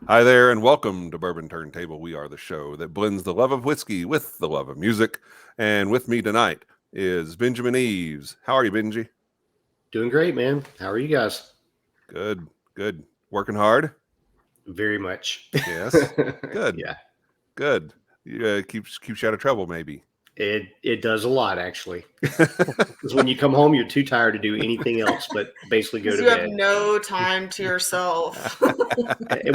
Hi there, and welcome to Bourbon Turntable. We are the show that blends the love of whiskey with the love of music. And with me tonight is Benjamin Eves. How are you, Benji? Doing great, man. How are you guys? Good, good. Working hard? Very much. Yes. Good. Yeah. Good. Keeps you out of trouble, maybe. It does a lot, actually. Because when you come home, you're too tired to do anything else but basically go to you bed. have no time to yourself.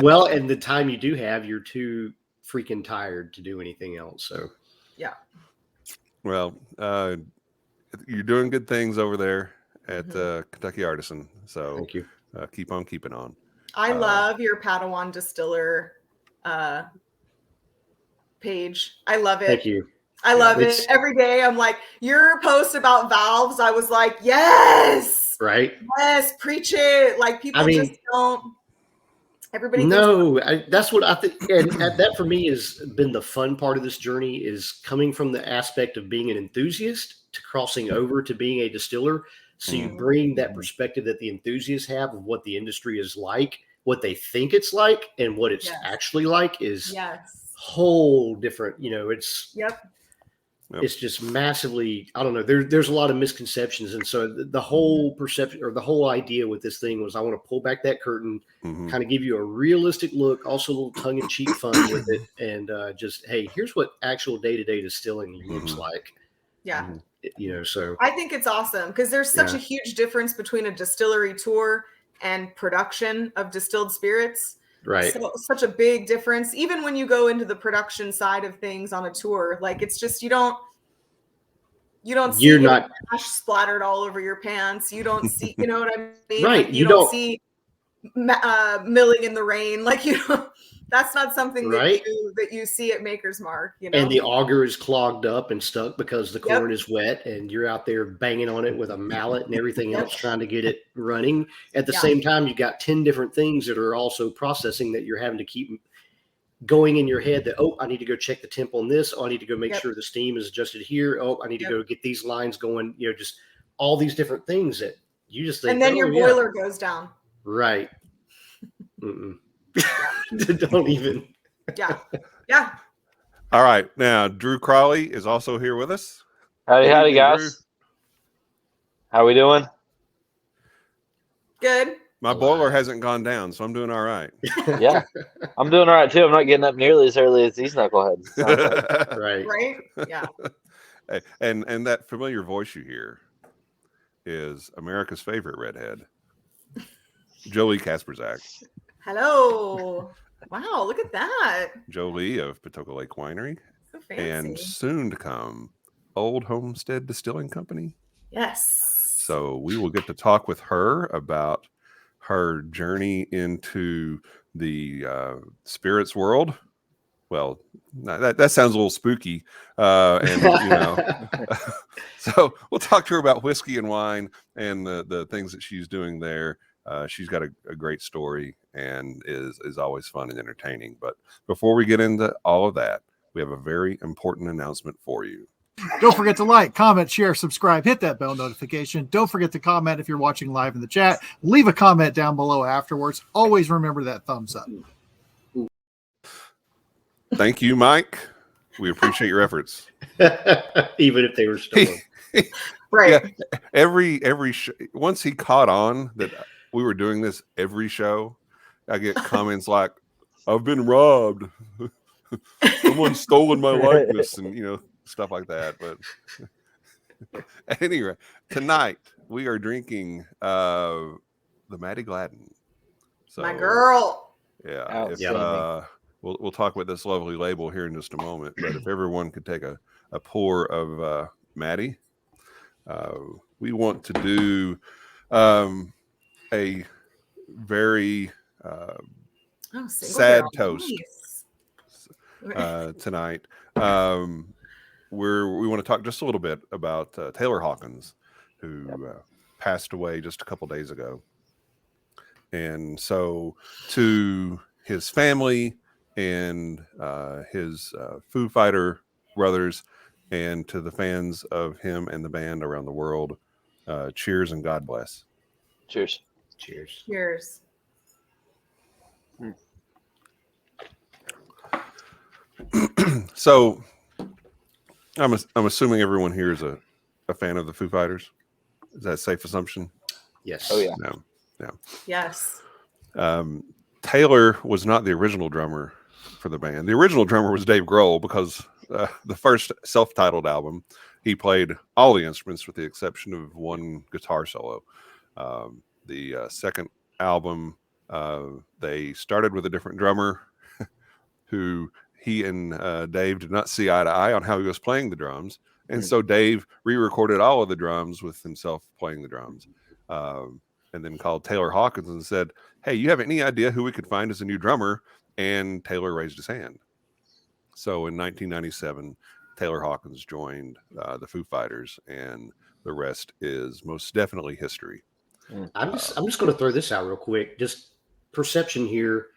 Well, and the time you do have, you're too freaking tired to do anything else. So, yeah. Well, you're doing good things over there at Kentucky Artisan. So thank you. Keep on keeping on. I love your Padawan Distiller page. I love it. Thank you. I love it. Every day I'm like, your post about valves, I was like, yes. Right? Yes, preach it. Like people just don't. Everybody that's what I think. And that for me has been the fun part of this journey is coming from the aspect of being an enthusiast to crossing over to being a distiller. So you bring that perspective that the enthusiasts have of what the industry is like, what they think it's like, and what it's actually like is whole different. It's it's just massively. I don't know. There's a lot of misconceptions, and so the whole perception or the whole idea with this thing was I want to pull back that curtain, kind of give you a realistic look, also a little tongue-in-cheek fun with it, and just hey, here's what actual day-to-day distilling looks like. Yeah. So I think it's awesome because there's such a huge difference between a distillery tour and production of distilled spirits. Right. So such a big difference. Even when you go into the production side of things on a tour, like it's just you don't see ash splattered all over your pants. You don't see, you know what I mean? Right. Like you don't see milling in the rain. Like that's not something that you see at Maker's Mark, And the auger is clogged up and stuck because the corn is wet, and you're out there banging on it with a mallet and everything else trying to get it running. At the same time, you got 10 different things that are also processing that you're having to keep going in your head that, I need to go check the temp on this. I need to go make sure the steam is adjusted here. I need to go get these lines going, just all these different things that you just think. And then your boiler goes down. Right. Don't even. Yeah. All right. Now, Drew Crawley is also here with us. Howdy, guys. Drew. How we doing? Good. My boiler hasn't gone down, so I'm doing all right. Yeah. I'm doing all right, too. I'm not getting up nearly as early as these knuckleheads. Right. Right? Yeah. And that familiar voice you hear is America's favorite redhead, Jolee Kasprzak. Hello. Wow, look at that. Jolee of Patoka Lake Winery. So fancy. And soon to come, Old Homestead Distilling Company. Yes. So we will get to talk with her about her journey into the spirits world. Well, that sounds a little spooky. So we'll talk to her about whiskey and wine and the things that she's doing there. She's got a great story and is always fun and entertaining. But before we get into all of that, we have a very important announcement for you. Don't forget to like, comment, share, subscribe, hit that bell notification. Don't forget to comment if you're watching live in the chat. Leave a comment down below afterwards. Always remember that thumbs up. Thank you, Mike. We appreciate your efforts. Even if they were stolen. Right. Yeah, every show, once he caught on that we were doing this every show, I get comments like, I've been robbed. Someone's stolen my likeness and, stuff like that. But anyway, tonight we are drinking the Maddie Gladden. So, my girl. Yeah. We'll talk about this lovely label here in just a moment. But if everyone could take a pour of Maddie, we want to do a very sad toast tonight. We want to talk just a little bit about Taylor Hawkins, who passed away just a couple days ago. And so to his family and his Foo Fighter brothers and to the fans of him and the band around the world, cheers and God bless. Cheers. Cheers. Cheers. So I'm assuming everyone here is a fan of the Foo Fighters. Is that a safe assumption? Yes. Oh yeah. No. Yes. Taylor was not the original drummer for the band. The original drummer was Dave Grohl because the first self-titled album, he played all the instruments with the exception of one guitar solo. The second album, they started with a different drummer who he and Dave did not see eye to eye on how he was playing the drums. And so Dave re-recorded all of the drums with himself playing the drums. And then called Taylor Hawkins and said, "Hey, you have any idea who we could find as a new drummer?" And Taylor raised his hand. So in 1997, Taylor Hawkins joined the Foo Fighters, and the rest is most definitely history. I'm just going to throw this out real quick. Just perception here.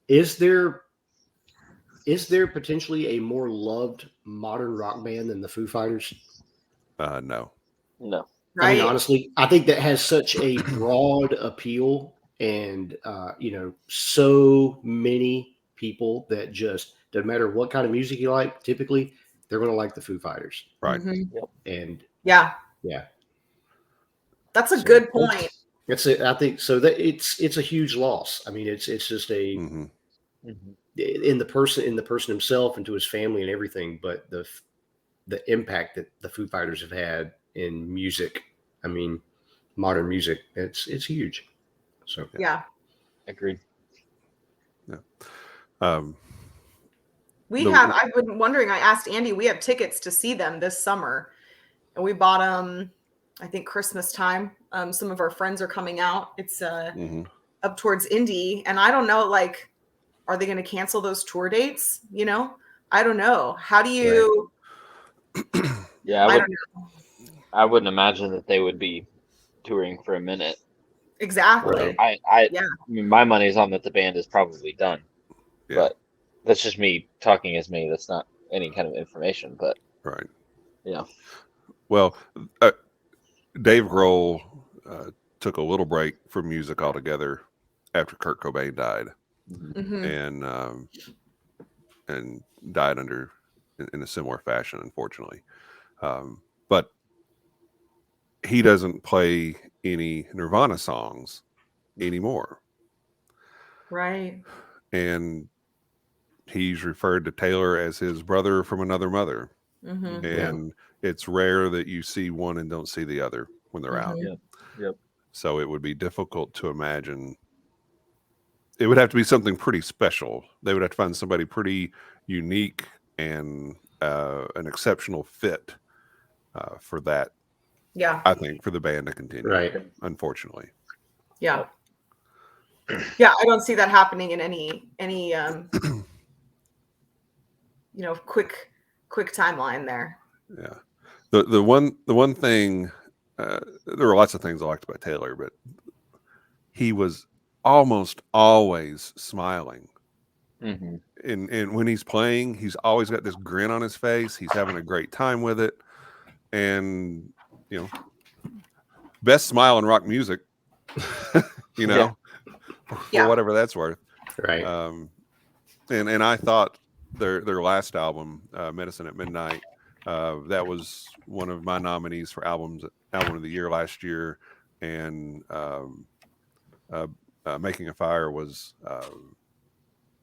Is there potentially a more loved modern rock band than the Foo Fighters? No. Right. I mean, honestly, I think that has such a broad appeal, and so many people that just no matter what kind of music you like, typically they're going to like the Foo Fighters. Right. And yeah. That's a good point. That's it. I think so. That it's a huge loss. I mean, it's just a in the person himself and to his family and everything, but the impact that the Foo Fighters have had in music, I mean, modern music, it's huge. So Yeah. Agreed. Yeah. I've been wondering, I asked Andy, we have tickets to see them this summer, and we bought them, I think Christmas time. Some of our friends are coming out. It's up towards Indy, and I don't know, like, are they going to cancel those tour dates? You know, I don't know. How do you? Right. Yeah, I wouldn't imagine that they would be touring for a minute. Exactly. I mean, my money's on that the band is probably done, but that's just me talking as me. That's not any kind of information, but right. Yeah. Well, Dave Grohl took a little break from music altogether after Kurt Cobain died, and died in a similar fashion, unfortunately. But he doesn't play any Nirvana songs anymore. Right. And he's referred to Taylor as his brother from another mother. And it's rare that you see one and don't see the other when they're out. Yep. So it would be difficult to imagine. It would have to be something pretty special. They would have to find somebody pretty unique and an exceptional fit for that. Yeah. I think for the band to continue. Right. Unfortunately. Yeah. Yeah, I don't see that happening in any quick timeline there. Yeah. The one thing, there were lots of things I liked about Taylor, but he was almost always smiling. And when he's playing, he's always got this grin on his face. He's having a great time with it. And, best smile in rock music, for whatever that's worth. Right. And I thought their last album, Medicine at Midnight, that was one of my nominees for album of the year last year. And Making a Fire was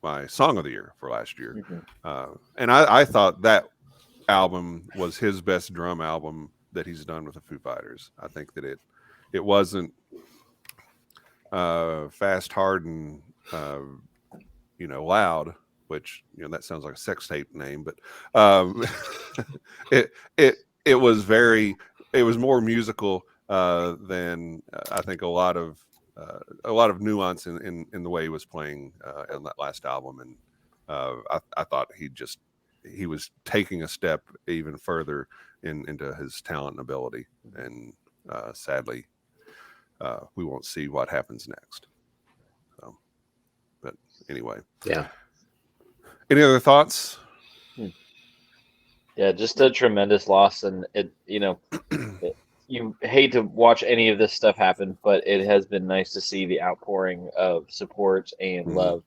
my song of the year for last year. And I thought that album was his best drum album that he's done with the Foo Fighters. I think that it wasn't fast, hard, and loud, which that sounds like a sex tape name, but it was more musical than I think a lot of nuance in the way he was playing in that last album, and I thought he was taking a step even further into his talent and ability, and sadly, we won't see what happens next. So, but anyway, yeah. Any other thoughts? Yeah, just a tremendous loss, and you hate to watch any of this stuff happen, but it has been nice to see the outpouring of support and love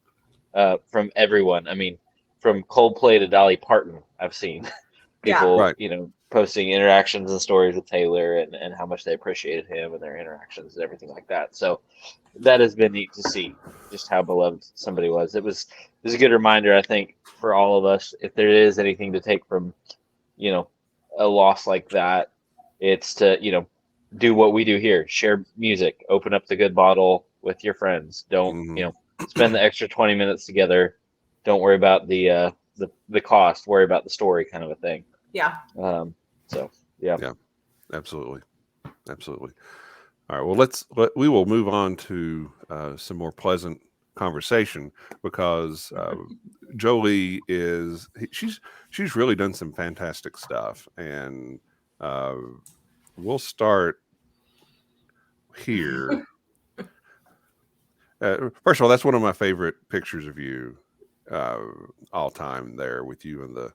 from everyone. I mean, from Coldplay to Dolly Parton, I've seen people, Right. posting interactions and stories with Taylor and how much they appreciated him and their interactions and everything like that. So that has been neat to see just how beloved somebody was. It was a good reminder, I think, for all of us, if there is anything to take from, a loss like that, it's to, do what we do here, share music, open up the good bottle with your friends. Don't, spend the extra 20 minutes together. Don't worry about the cost, worry about the story, kind of a thing. Yeah. Yeah, absolutely. All right. Well, we will move on to some more pleasant conversation, because Jolee she's really done some fantastic stuff, and we'll start here. First of all, that's one of my favorite pictures of you all time, there with you and the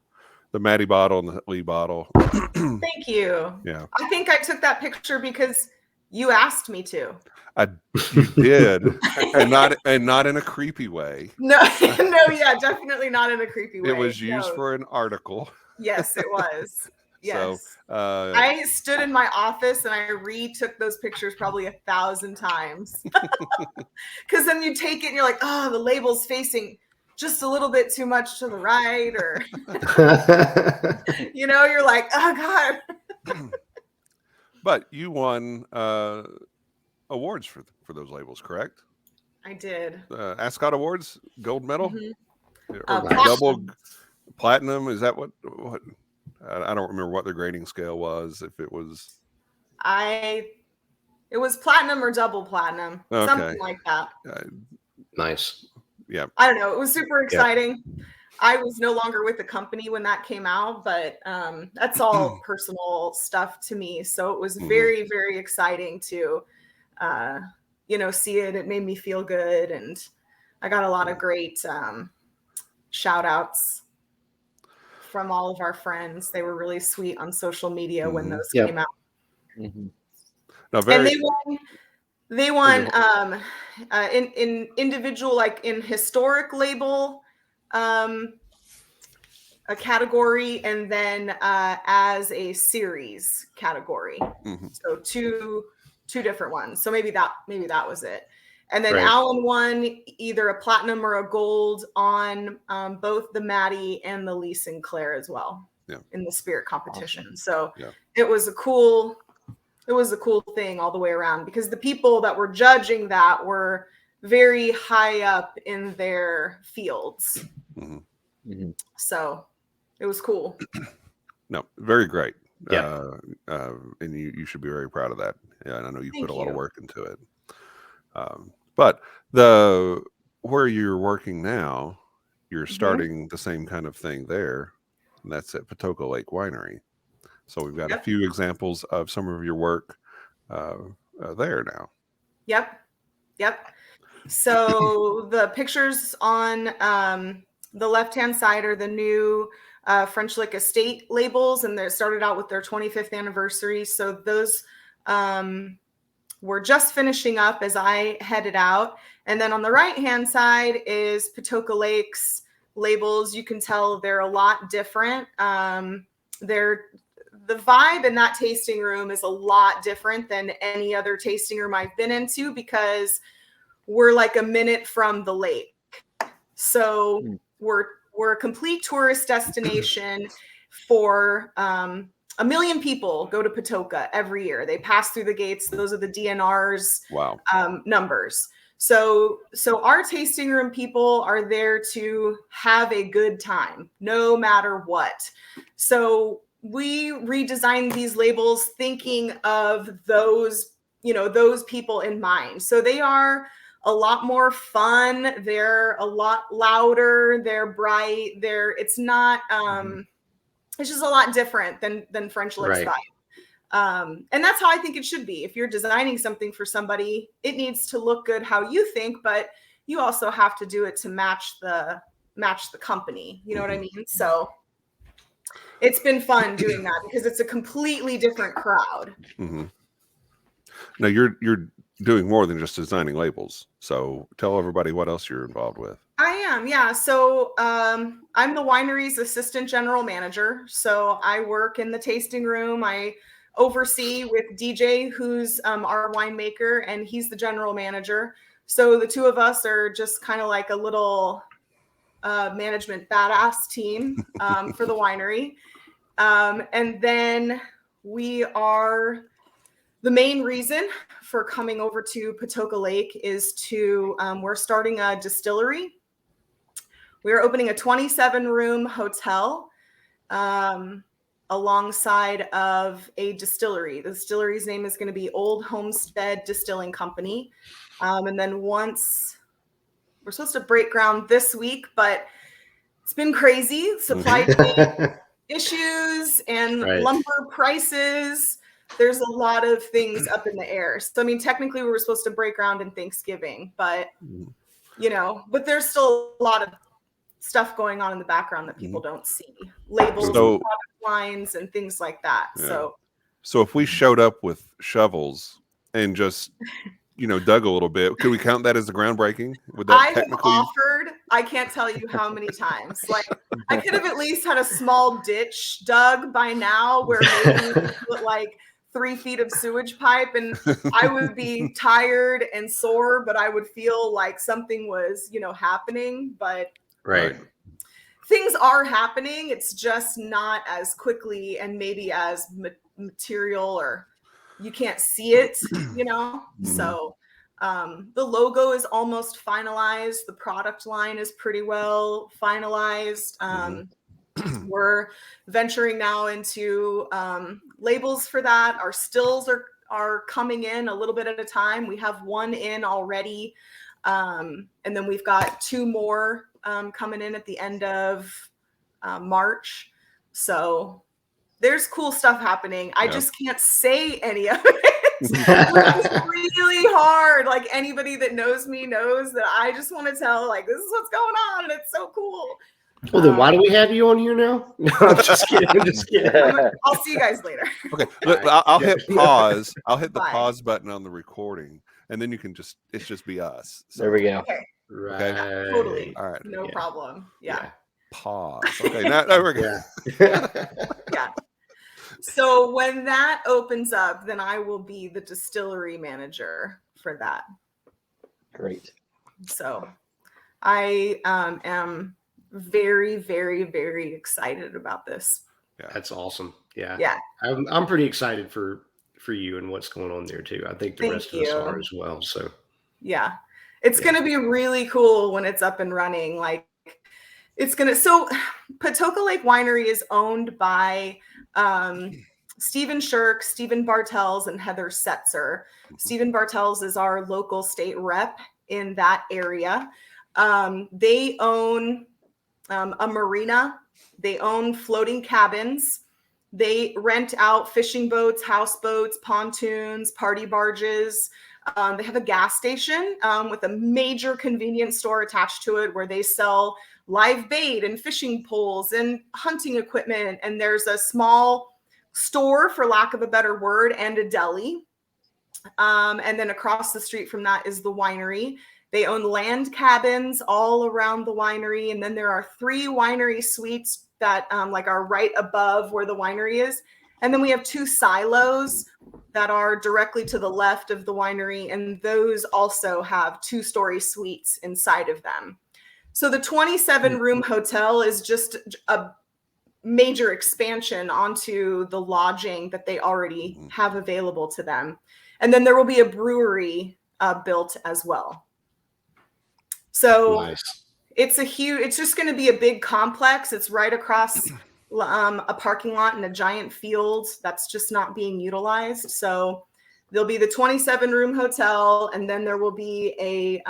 Maddie bottle and the Lee bottle. Thank you. Yeah. I think I took that picture because you asked me to. You did, and not in a creepy way. No, yeah, definitely not in a creepy way. It was used for an article. Yes, it was. Yes. So, I stood in my office and I retook those pictures probably 1,000 times. Because then you take it and you're like, oh, the label's facing just a little bit too much to the right, or you're like, oh God. But you won awards for those labels, correct? I did. Ascot Awards, gold medal, or double platinum. Is that what? I don't remember what the grading scale was. If it was, it was platinum or double platinum, something like that. Nice. Yeah. I don't know. It was super exciting. Yeah. I was no longer with the company when that came out, but that's all personal stuff to me. So it was very, very exciting to, see it. It made me feel good. And I got a lot of great shout outs from all of our friends. They were really sweet on social media when those came out. No, and they won in individual, like in historic label, a category, and then as a series category. So two different ones. So maybe that was it. And then Alan won either a platinum or a gold on both the Maddie and the Lee Sinclair as well in the spirit competition. Awesome. So it was a cool thing all the way around, because the people that were judging that were very high up in their fields. So it was cool. No, very great. Yeah. And you should be very proud of that. Yeah, and I know you put a lot of work into it. But where you're working now, you're starting the same kind of thing there, and that's at Patoka Lake Winery. So we've got a few examples of some of your work there now. Yep. So the pictures on the left-hand side are the new French Lick Estate labels, and they started out with their 25th anniversary. So those we're just finishing up as I headed out. And then on the right-hand side is Patoka Lake's labels. You can tell they're a lot different. The vibe in that tasting room is a lot different than any other tasting room I've been into, because we're like a minute from the lake. So we're a complete tourist destination for 1 million people go to Patoka every year. They pass through the gates. Those are the DNR's numbers. So our tasting room people are there to have a good time, no matter what. So we redesigned these labels thinking of those people in mind. So they are a lot more fun. They're a lot louder. They're bright. It's not, it's just a lot different than French Lick's vibe. And that's how I think it should be. If you're designing something for somebody, it needs to look good how you think, but you also have to do it to match the company. You know what I mean? So it's been fun doing that, because it's a completely different crowd. Now you're doing more than just designing labels. So tell everybody what else you're involved with. I am, yeah. So I'm the winery's assistant general manager. So I work in the tasting room. I oversee with DJ, who's our winemaker, and he's the general manager. So the two of us are just kind of like a little management badass team for the winery. And then we are the main reason for coming over to Patoka Lake is to we're starting a distillery. We are opening a 27-room hotel alongside of a distillery. The distillery's name is going to be Old Homestead Distilling Company. And then once we're supposed to break ground this week, but it's been crazy. Supply chain issues and lumber prices. There's a lot of things up in the air. So, I mean, technically we were supposed to break ground in Thanksgiving, but, you know, but there's still a lot of stuff going on in the background that people don't see. Labels, product lines, and things like that. Yeah. So if we showed up with shovels and just, you know, dug a little bit, could we count that as a groundbreaking? Would that technically... have offered, I can't tell you how many times. Like, I could have at least had a small ditch dug by now where maybe we could put like 3 feet of sewage pipe, and I would be tired and sore, but I would feel like something was, you know, happening. But things are happening. It's just not as quickly and maybe as material, or you can't see it, you know? So the logo is almost finalized. The product line is pretty well finalized. We're venturing now into labels for that. Our stills are coming in a little bit at a time. We have one in already. And then we've got 2 more coming in at the end of March. So there's cool stuff happening. I just can't say any of it. It's really hard. Like, anybody that knows me knows that I just want to tell, like, this is what's going on, and it's so cool. Well, then why do we have you on here now? No, I'm just kidding. I'm just kidding. I'll see you guys later. Okay, look, I'll hit pause. I'll hit the pause button on the recording, and then you can just be us. So, there we go. Okay. Right. Yeah, totally. All right. No problem. Yeah. Pause. Okay. Now we're good. Yeah. So when that opens up, then I will be the distillery manager for that. Great. So I am very, very, very excited about this. Yeah, that's awesome. Yeah. Yeah. I'm pretty excited for you and what's going on there too. I think the rest of us are as well. So yeah. It's going to be really cool when it's up and running. Like, so Patoka Lake Winery is owned by Stephen Shirk, Stephen Bartels, and Heather Setzer. Stephen Bartels is our local state rep in that area. They own a marina. They own floating cabins. They rent out fishing boats, houseboats, pontoons, party barges. They have a gas station with a major convenience store attached to it where they sell live bait and fishing poles and hunting equipment. And there's a small store, for lack of a better word, and a deli. And then across the street from that is the winery. They own land cabins all around the winery. And then there are 3 winery suites that are right above where the winery is. And then we have 2 silos that are directly to the left of the winery. And those also have 2-story suites inside of them. So the 27-room hotel is just a major expansion onto the lodging that they already have available to them. And then there will be a brewery built as well. So nice. It's just going to be a big complex. It's right across a parking lot and a giant field that's just not being utilized. So there'll be the 27-room hotel, and then there will be a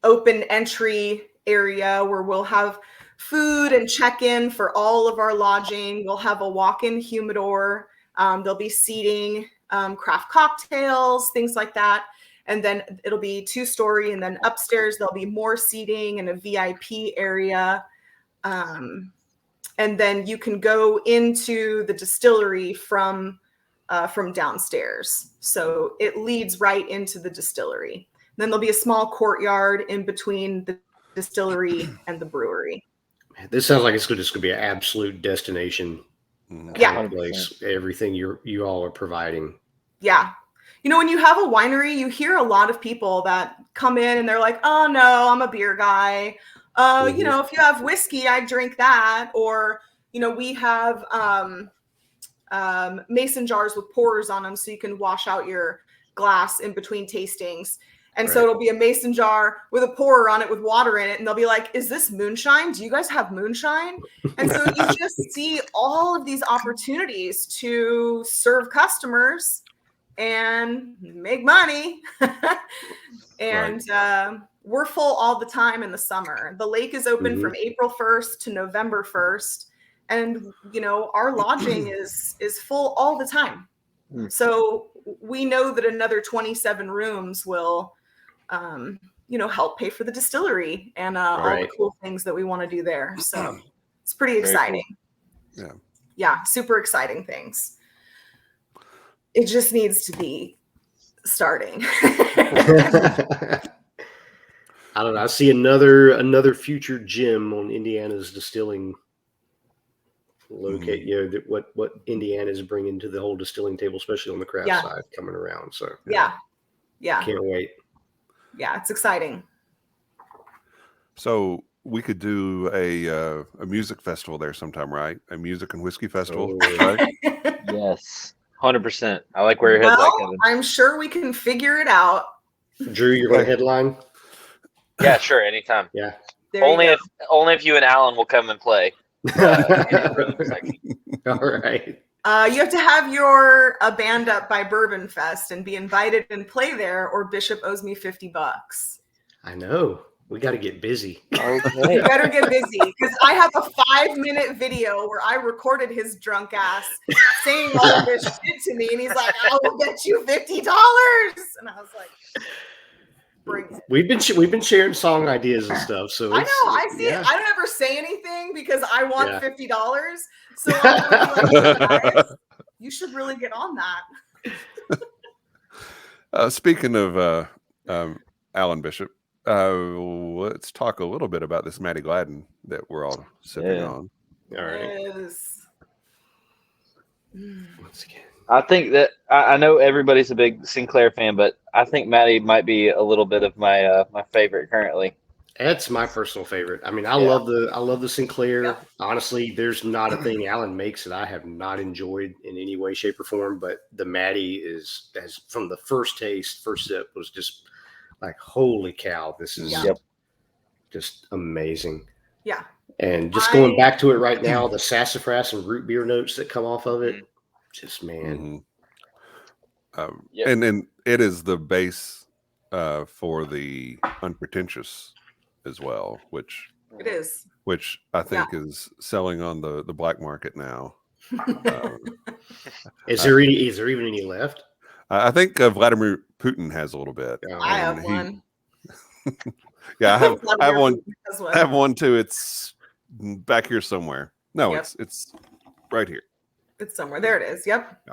open entry area where we'll have food and check-in for all of our lodging. We'll have a walk-in humidor. There'll be seating, craft cocktails, things like that. And then it'll be 2-story, and then upstairs there'll be more seating and a VIP area. And then you can go into the distillery from downstairs. So it leads right into the distillery. Then there'll be a small courtyard in between the distillery and the brewery. This sounds like it's just going to be an absolute destination. Yeah. Place. Everything you all are providing. Yeah. You know, when you have a winery, you hear a lot of people that come in and they're like, oh no, I'm a beer guy. You know, if you have whiskey, I drink that. Or, you know, we have mason jars with pourers on them so you can wash out your glass in between tastings. And so it'll be a mason jar with a pourer on it with water in it. And they'll be like, is this moonshine? Do you guys have moonshine? And so you just see all of these opportunities to serve customers and make money. And we're full all the time in the summer. The lake is open from April 1st to November 1st. And, you know, our lodging is full all the time. So we know that another 27 rooms will, you know, help pay for the distillery and all the cool things that we want to do there. So it's pretty exciting. Cool. Yeah, super exciting things. It just needs to be starting. I don't know. I see another future gym on Indiana's distilling locate. You know, what Indiana is bringing to the whole distilling table, especially on the craft side, coming around. So yeah, can't wait. Yeah, it's exciting. So we could do a music festival there sometime, right? A music and whiskey festival, right? Yes, 100%. I like where your head's at, Kevin. I'm sure we can figure it out. Drew, you're going to headline? Yeah, sure, anytime. Yeah. Only if you and Alan will come and play. All right. You have to have your band up by Bourbon Fest and be invited and play there, or Bishop owes me $50. I know. We got to get busy. Okay. You better get busy, because I have a 5-minute video where I recorded his drunk ass saying all this shit to me, and he's like, "I will bet you $50," and I was like, "Bring it." We've been sharing song ideas and stuff. So I know, I see it. I don't ever say anything because I want $50. So I'm like, you should really get on that. Speaking of Alan Bishop, let's talk a little bit about this Matty Gladden that we're all sipping on. All right. Yes. Once again, I think that I know everybody's a big Sinclair fan, but I think Matty might be a little bit of my my favorite currently. That's my personal favorite. I mean, I love the Sinclair. Yeah. Honestly, there's not a thing Alan makes that I have not enjoyed in any way, shape, or form. But the Matty has from the first sip was just like, holy cow, this is just amazing. Yeah. And just going back to it right now, the sassafras and root beer notes that come off of it, just man. And then it is the base for the unpretentious as well, which I think is selling on the black market now. Is there even any left? I think Vladimir Putin has a little bit. I have one. Yeah, I have one. I have one too. It's back here somewhere. No, it's right here. It's somewhere. There it is. Yep.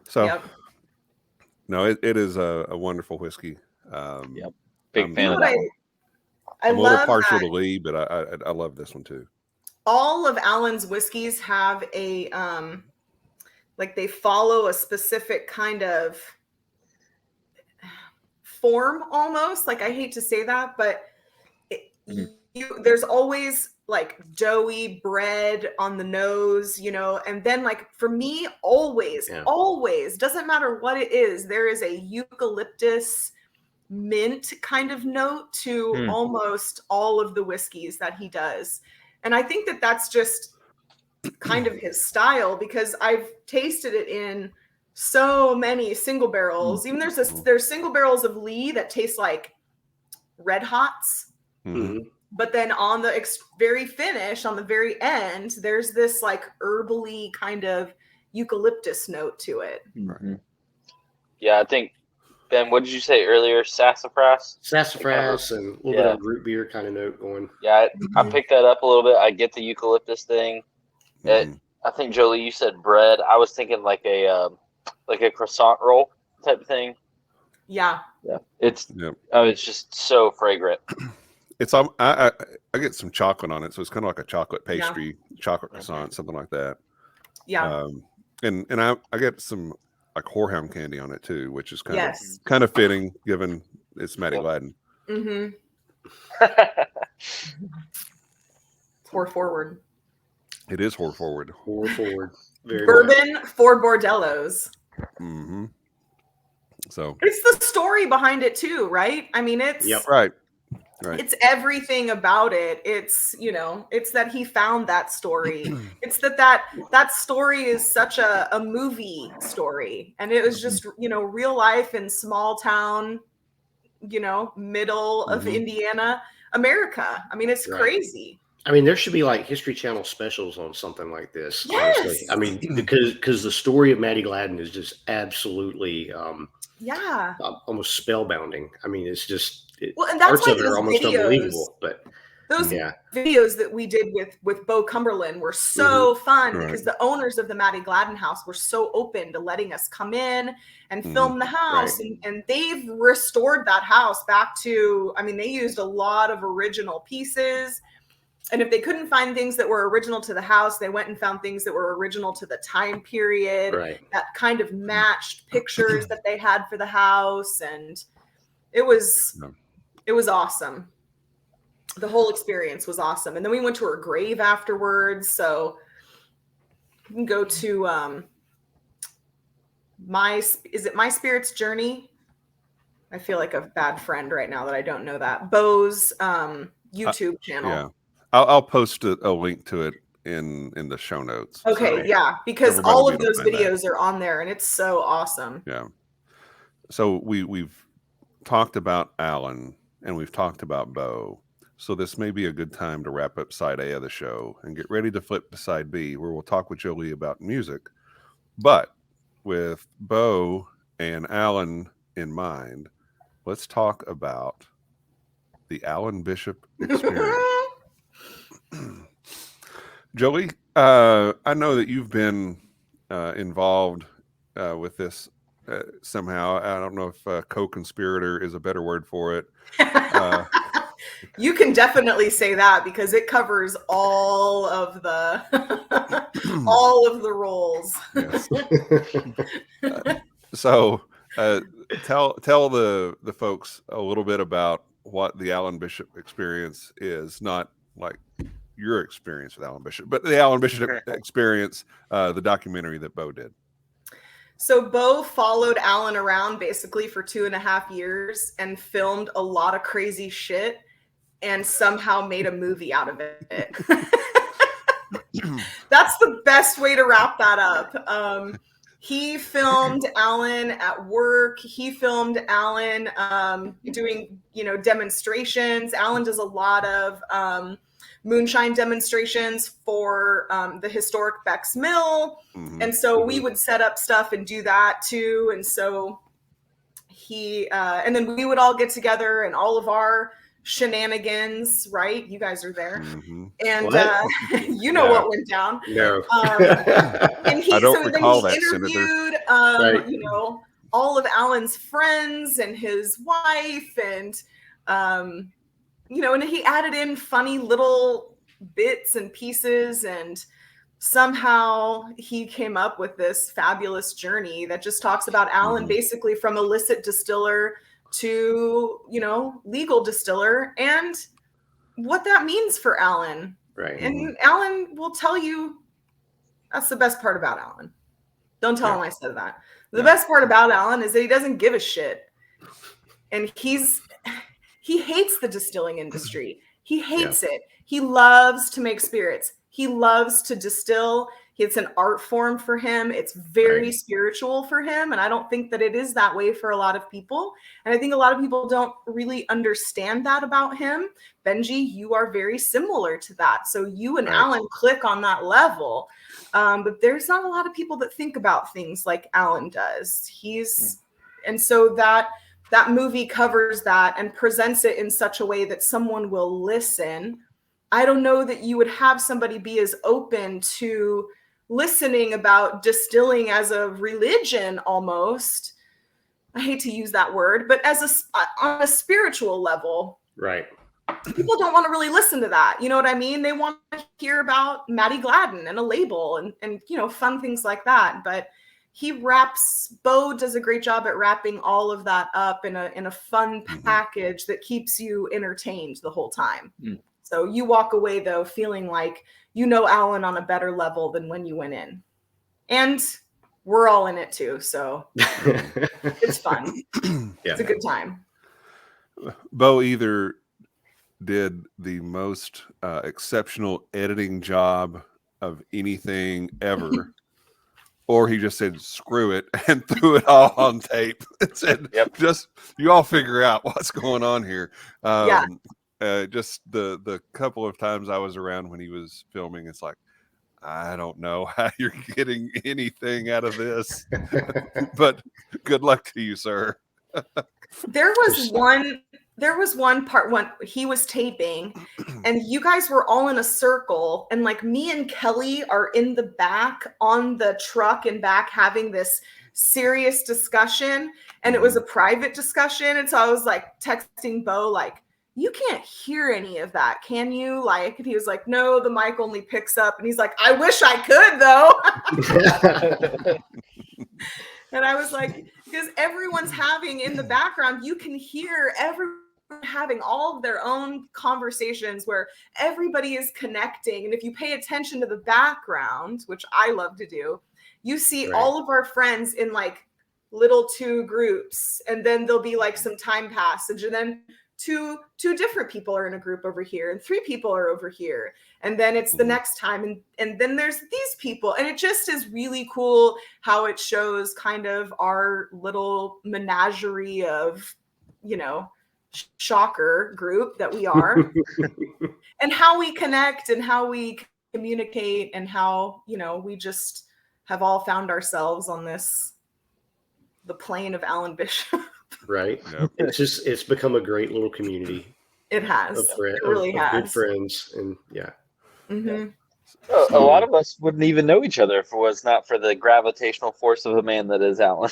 So, no, it is a wonderful whiskey. Big fan of that one. I'm a little partial to Lee, but I love this one too. All of Alan's whiskeys have a like they follow a specific kind of form almost. Like, I hate to say that, but there's always like doughy bread on the nose, you know, and then like for me, always doesn't matter what it is, there is a eucalyptus mint kind of note to almost all of the whiskeys that he does. And I think that that's just kind of his style, because I've tasted it in so many single barrels. Even there's single barrels of Lee that taste like red hots. But then on the very finish, on the very end, there's this like herbally kind of eucalyptus note to it. Yeah, I think, Ben, what did you say earlier? Sassafras? Sassafras and a little bit of root beer kind of note going. Yeah, I picked that up a little bit. I get the eucalyptus thing. I think, Jolie, you said bread. I was thinking like a croissant roll type of thing. Yeah. Yeah, it's Yep. it's just so fragrant. It's I get some chocolate on it, so it's kind of like a chocolate pastry, chocolate croissant, something like that. Yeah. And I get some like horehound candy on it too, which is kind of fitting given it's Maddie Gladden. Mm-hmm. Pour forward. It is whore forward. Whore forward. Very Bourbon for Bordellos. Mm-hmm. So it's the story behind it too, right? I mean, it's right. It's everything about it. It's, you know, it's that he found that story. It's that story is such a movie story, and it was just, you know, real life in small town, you know, middle of Indiana, America. I mean, it's crazy. I mean, there should be like History Channel specials on something like this. Yes. Honestly. I mean, because the story of Maddie Gladden is just absolutely almost spellbounding. I mean, it's just and that's parts why of it are almost videos, unbelievable. But those videos that we did with Bo Cumberland were so fun because the owners of the Maddie Gladden house were so open to letting us come in and film the house. And they've restored that house back to, I mean, they used a lot of original pieces. And if they couldn't find things that were original to the house, they went and found things that were original to the time period that kind of matched pictures that they had for the house. And it was awesome. The whole experience was awesome. And then we went to her grave afterwards. So you can go to My Spirit's Journey? I feel like a bad friend right now that I don't know that. Bo's YouTube channel. Yeah. I'll post a link to it in the show notes. Okay, so because all of those videos are on there and it's so awesome. Yeah. So we've talked about Alan and we've talked about Bo. So this may be a good time to wrap up side A of the show and get ready to flip to side B, where we'll talk with Jolee about music. But with Bo and Alan in mind, let's talk about the Alan Bishop experience. Jolee, I know that you've been involved with this somehow. I don't know if co-conspirator is a better word for it. You can definitely say that because it covers all of the roles. Yes. So tell the folks a little bit about what the Alan Bishop experience is, not like your experience with Alan Bishop, but the Alan Bishop experience, the documentary that Bo did. So Bo followed Alan around basically for 2.5 years and filmed a lot of crazy shit and somehow made a movie out of it. That's the best way to wrap that up. He filmed Alan at work. He filmed Alan doing, demonstrations. Alan does a lot of moonshine demonstrations for the historic Beck's Mill. And so we would set up stuff and do that too. And so he, and then we would all get together and all of our shenanigans, right? You guys are there. And what went down. No. And he, I don't so recall then he that, interviewed, all of Alan's friends and his wife and, and he added in funny little bits and pieces, and somehow he came up with this fabulous journey that just talks about Alan basically from illicit distiller to, legal distiller and what that means for Alan. Right. And Alan will tell you that's the best part about Alan. Don't tell him I said that. The best part about Alan is that he doesn't give a shit. And he hates the distilling industry. He hates it. He loves to make spirits. He loves to distill. It's an art form for him. It's very spiritual for him. And I don't think that it is that way for a lot of people. And I think a lot of people don't really understand that about him. Benji, you are very similar to that. So you and Alan click on that level. But there's not a lot of people that think about things like Alan does. And so that movie covers that and presents it in such a way that someone will listen. I don't know that you would have somebody be as open to listening about distilling as a religion almost I hate to use that word, but on a spiritual level, Right. people don't want to really listen to that. You know what I mean? They want to hear about Maddie Gladden and a label and fun things like that. But Bo does a great job at wrapping all of that up in a fun package that keeps you entertained the whole time. So you walk away though feeling like Alan on a better level than when you went in. And we're all in it too, so it's fun. It's a good time. Bo either did the most exceptional editing job of anything ever, or he just said screw it and threw it all on tape and said, just you all figure out what's going on here. Just the couple of times I was around when he was filming, it's like, I don't know how you're getting anything out of this, but good luck to you, sir. There was one part when he was taping and you guys were all in a circle and like me and Kelly are in the back on the truck and back having this serious discussion, and it was a private discussion. And so I was like texting Bo like, you can't hear any of that, can you? Like, and he was like, no, the mic only picks up. And he's like, I wish I could though. And I was like, because everyone's having in the background, you can hear everyone having all of their own conversations where everybody is connecting. And if you pay attention to the background, which I love to do, you see all of our friends in like little 2 groups, and then there'll be like some time passage, and then two different people are in a group over here and 3 people are over here, and then it's the next time and then there's these people, and it just is really cool how it shows kind of our little menagerie of shocker group that we are and how we connect and how we communicate and how we just have all found ourselves on the plane of Alan Bishop. Right. Yep. It's become a great little community. It has. It really has. Good friends. And A lot of us wouldn't even know each other if it was not for the gravitational force of a man that is Alan.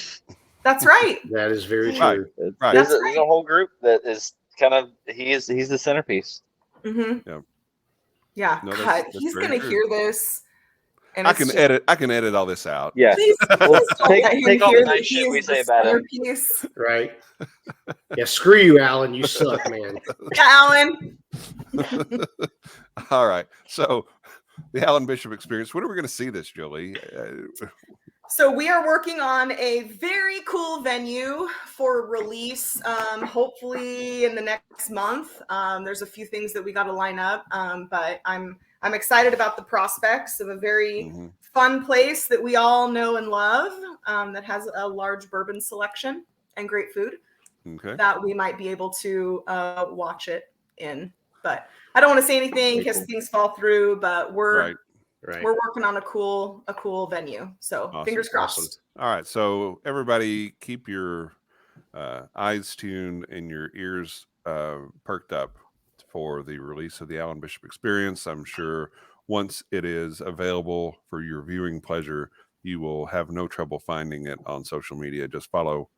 That's right. That is very true. Right. There's a whole group that is kind of he's the centerpiece. Yeah. No, God, he's gonna hear this. And I can edit all this out. Yeah. Please take all the nice shit we say about him. Right. Yeah, screw you, Alan. You suck, man. Alan. All right. So the Alan Bishop experience. When are we going to see this, Jolee? So we are working on a very cool venue for release, hopefully in the next month. There's a few things that we got to line up, but I'm excited about the prospects of a very fun place that we all know and love, that has a large bourbon selection and great food that we might be able to watch it in. But I don't want to say anything in case things fall through, but we're working on a cool venue. So fingers crossed. Awesome. All right. So everybody keep your eyes tuned and your ears perked up for the release of the Alan Bishop Experience. I'm sure once it is available for your viewing pleasure, you will have no trouble finding it on social media. Just follow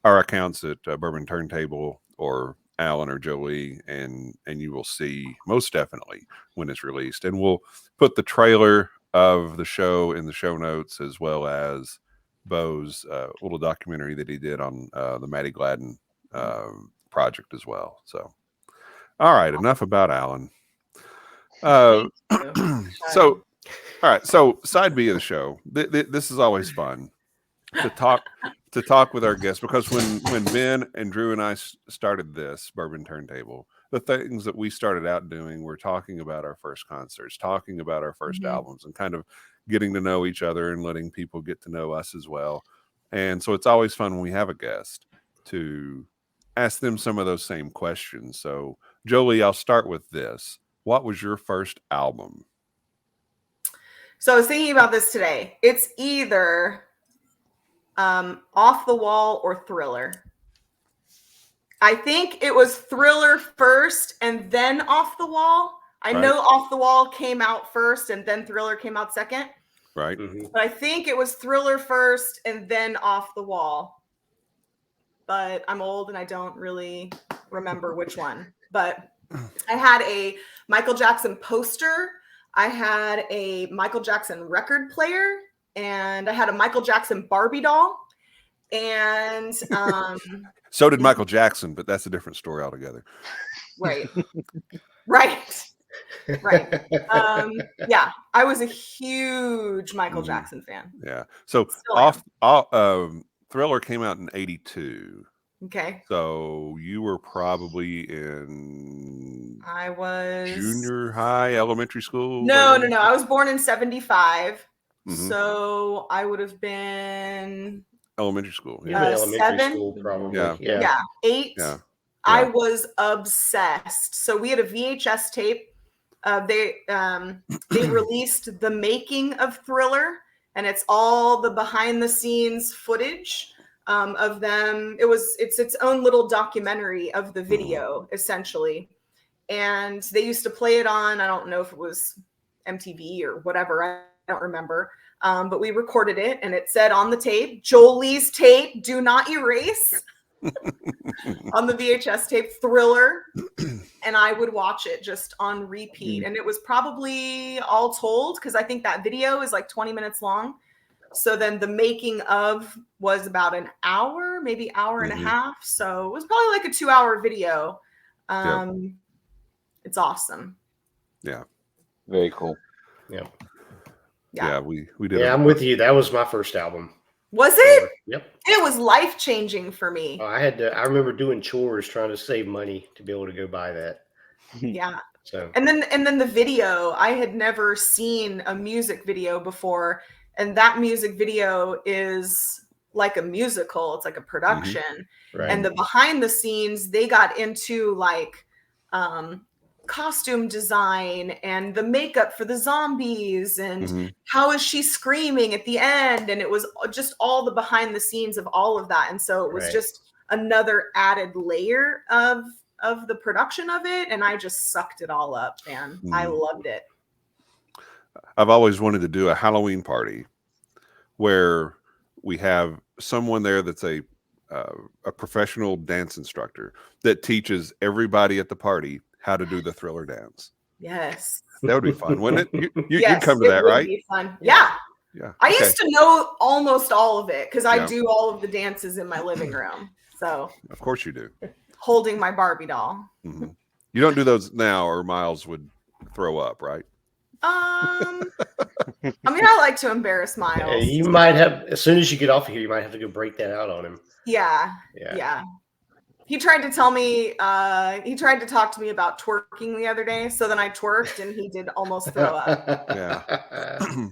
our accounts at Bourbon Turntable or Alan or Jolee, and you will see most definitely when it's released. And we'll put the trailer of the show in the show notes, as well as Bo's little documentary that he did on the Maddie Gladden project as well. So, all right, enough about Alan. So, all right. So, side B of the show. This is always fun to talk with our guests, because when Ben and Drew and I started this Bourbon Turntable, the things that we started out doing were talking about our first concerts, talking about our first albums, and kind of getting to know each other and letting people get to know us as well. And so it's always fun when we have a guest to ask them some of those same questions. So, Jolee, I'll start with this. What was your first album? So I was thinking about this today. It's either Off the Wall or Thriller. I think it was Thriller first and then Off the Wall. I know Off the Wall came out first and then Thriller came out second. Right. But I think it was Thriller first and then Off the Wall. but I'm old and I don't really remember which one. But I had a Michael Jackson poster. I had a Michael Jackson record player, and I had a Michael Jackson Barbie doll. And so did Michael Jackson, but that's a different story altogether. Right. Yeah, I was a huge Michael Jackson fan. Yeah. So Thriller came out in 82. Okay. So you were probably in I was junior high, elementary school? No. I was born in 75. So I would have been elementary school. Elementary 7. school, probably. Yeah. 8. Yeah. I was obsessed. So we had a VHS tape. They released the making of Thriller, and it's all the behind the scenes footage of them. It's its own little documentary of the video, essentially. And they used to play it on, I don't know if it was MTV or whatever, I don't remember. But we recorded it, and it said on the tape, Jolee's tape, do not erase. On the VHS tape, Thriller, and I would watch it just on repeat. And it was probably all told, because I think that video is like 20 minutes long. So then the making of was about an hour, maybe hour and a half. So it was probably like a 2-hour video. It's awesome. Yeah. Very cool. Yeah, we did. Yeah, I'm with you. That was my first album. Was it? Yep. It was life-changing for me. I remember doing chores trying to save money to be able to go buy that. Yeah. So And then the video, I had never seen a music video before, and that music video is like a musical. It's like a production. right. And the behind the scenes, they got into like costume design and the makeup for the zombies and how is she screaming at the end, and it was just all the behind the scenes of all of that. And so it was just another added layer of the production of it, and I just sucked it all up, man. I loved it. I've always wanted to do a Halloween party where we have someone there that's a professional dance instructor that teaches everybody at the party how to do the Thriller dance. Yes. That would be fun, wouldn't it? You'd Yes, come to that, it would right? be fun. Yeah. Yeah. I used to know almost all of it because I do all of the dances in my living room. So Of course you do. holding my Barbie doll. You don't do those now, or Miles would throw up, right? I mean, I like to embarrass Miles. You might have, as soon as you get off of here, you might have to go break that out on him. Yeah. He tried to tell me, he tried to talk to me about twerking the other day. So then I twerked and he did almost throw up. Yeah.